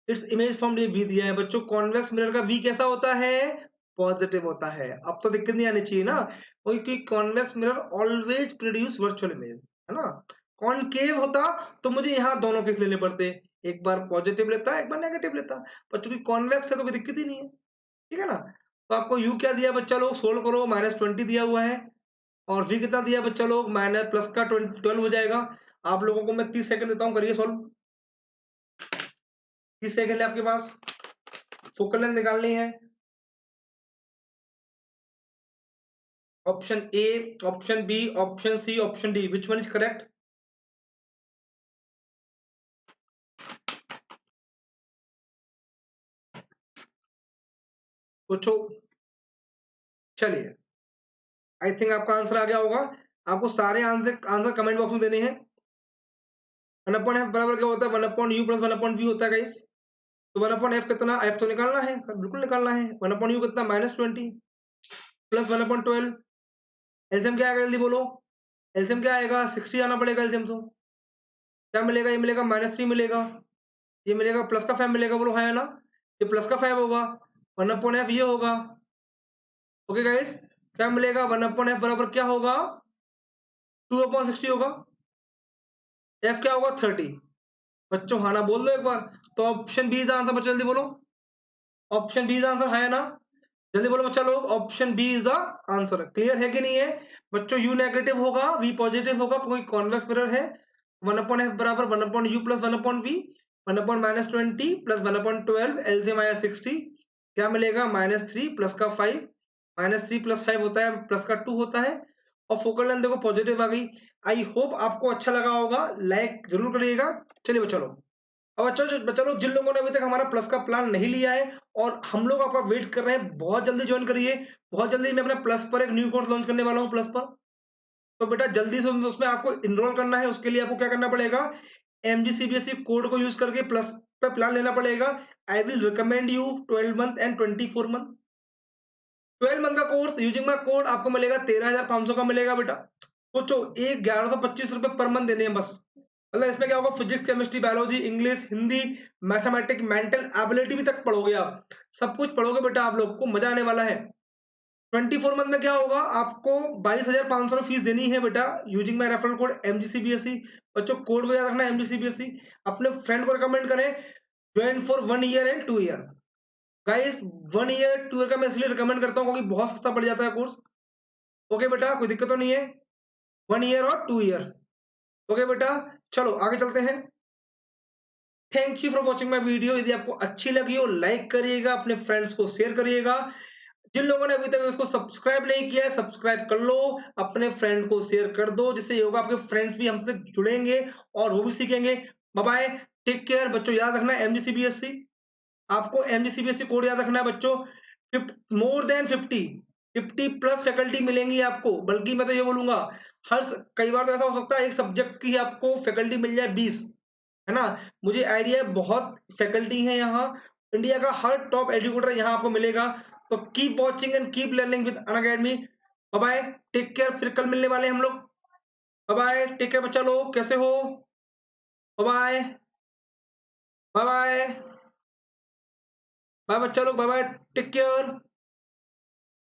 इट्स इमेज फॉर्म ये वी दिया है बच्चों। कॉन्वेक्स मिरर का वी कैसा होता है, पॉजिटिव होता है। अब तो दिक्कत नहीं आनी चाहिए ना, क्योंकि convex mirror always produce virtual image, है ना। कॉनकेव होता तो मुझे यहाँ दोनों केस लेने पड़ते, एक बार पॉजिटिव लेता एक बार नेगेटिव लेता, पर चूंकि कॉन्वेक्स है तो कोई दिक्कत ही नहीं है, ठीक है ना। तो आपको यू क्या दिया बच्चा लोग, सोल्व करो, -20 दिया हुआ है, और वी कितना दिया बच्चा लोग, माइनस प्लस का 12 हो जाएगा। आप लोगों को मैं 30 सेकंड देता हूँ, करिए सॉल्व। 30 सेकंड है आपके पास, फोकल लेंथ निकालनी है। Option A, option B, option C, option D, which one is correct. सोचो, चलिए, आई थिंक आपका आंसर आ गया होगा। आपको सारे आंसर आंसर कमेंट बॉक्स में देने हैं। 1/f बराबर क्या होता है, 1/u प्लस 1/v होता है गाइस। तो 1/f कितना, f तो निकालना है सर, बिल्कुल निकालना है। 1/u कितना, -20 प्लस 1/12, एलसीएम क्या आएगा जल्दी बोलो, एलसीएम क्या आएगा, 60 आना पड़ेगा एलसीएम तो। क्या मिलेगा, ये मिलेगा -3 मिलेगा, ये मिलेगा प्लस का 5 मिलेगा, बोलो हाँ है ना, ये प्लस का 5 होगा, 1/f ये होगा। ओके गाइस, क्या मिलेगा, 1/f बराबर क्या होगा, 2/60 होगा। f क्या होगा, 30। बच्चों हाँ ना बोल दो एक बार। तो ऑप्शन बी इज आंसर, बच्चों जल्दी बोलो, ऑप्शन बी इज आंसर है ना, जल्दी बोलो बच्चा लोग, option B is the answer. Clear है कि नहीं है बच्चों, यू नेगेटिव होगा वी पॉजिटिव होगा, कोई कॉन्वेक्स मिरर है। 1/f बराबर 1/u plus 1/v, 1/-20 plus 1/12, LCM आया 60, क्या मिलेगा, -3 प्लस का 5, -3 प्लस 5 होता है, प्लस का 2 होता है, और फोकल लेंथ देखो पॉजिटिव आ गई। आई होप आपको अच्छा लगा होगा, लाइक जरूर करिएगा। चलिए बच्चा लोग, अब बच्चा लोग जिन लोगों ने अभी तक हमारा प्लस का प्लान नहीं लिया है और हम लोग आपका वेट कर रहे हैं, बहुत जल्दी ज्वाइन करिए। बहुत जल्दी मैं अपना प्लस पर एक न्यू कोर्स लॉन्च करने वाला हूँ प्लस पर। तो बेटा जल्दी से उसमें आपको इनरोल करना है, उसके लिए आपको क्या करना पड़ेगा, एमजीसीबीएसई कोड को यूज करके प्लस पे प्लान लेना पड़ेगा। I will recommend you 12 month and 24 month. 12 month का कोर्स यूजिंग माई कोड आपको मिलेगा 13,500 का मिलेगा बेटा। सोचो, एक 1125 रुपए पर मंथ देने हैं बस। मतलब इसमें क्या होगा, physics, chemistry, biology, English, Hindi, mathematics, mental ability भी तक पढ़ोगे आप, सब कुछ पढ़ोगे बेटा, आप लोग को मजा आने वाला है। 24 मंथ में क्या होगा, आपको 22,500 फीस देनी है बेटा, यूजिंग माई रेफरल कोड एमजीसीबीएसई। बच्चों कोड को याद रखना एमजीसीबीएसई, अपने फ्रेंड को रिकमेंड करें, join for 1 year and 2 year. Guys 1 year 2 year का मैं इसलिए रिकमेंड करता हूँ क्योंकि बहुत सस्ता पड़ जाता है कोर्स। ओके बेटा, कोई दिक्कत तो नहीं है, 1 ईयर और 2 ईयर। ओके बेटा, चलो आगे चलते हैं। Thank you for watching my video. यदि आपको अच्छी लगी हो लाइक करिएगा, अपने फ्रेंड्स को शेयर करिएगा। जिन लोगों ने अभी तक इसको सब्सक्राइब नहीं किया है, सब्सक्राइब कर लो, अपने फ्रेंड को शेयर कर दो, जिससे ये होगा आपके फ्रेंड्स भी हमसे जुड़ेंगे और वो भी सीखेंगे। बाय बाय, टेक केयर बच्चों, याद रखना एमजीसीबीएसई, आपको एमजीसीबीएसई कोड याद रखना है बच्चों। मोर देन 50 प्लस फैकल्टी मिलेंगी आपको, बल्कि मैं तो ये बोलूंगा, कई बार तो ऐसा हो सकता है एक सब्जेक्ट की आपको फैकल्टी मिल जाए 20, है ना। मुझे आइडिया है, बहुत फैकल्टी है यहाँ, इंडिया का हर टॉप एजुकेटर यहाँ आपको मिलेगा। तो keep watching and keep learning with Unacademy. Bye bye, take care, फिर कल मिलने वाले हैं हम लोग। बाय बाय, टेक केयर बच्चा लोग, कैसे हो, bye bye, bye bye, bye बच्चा लोग, बाय बाय, टेक केयर।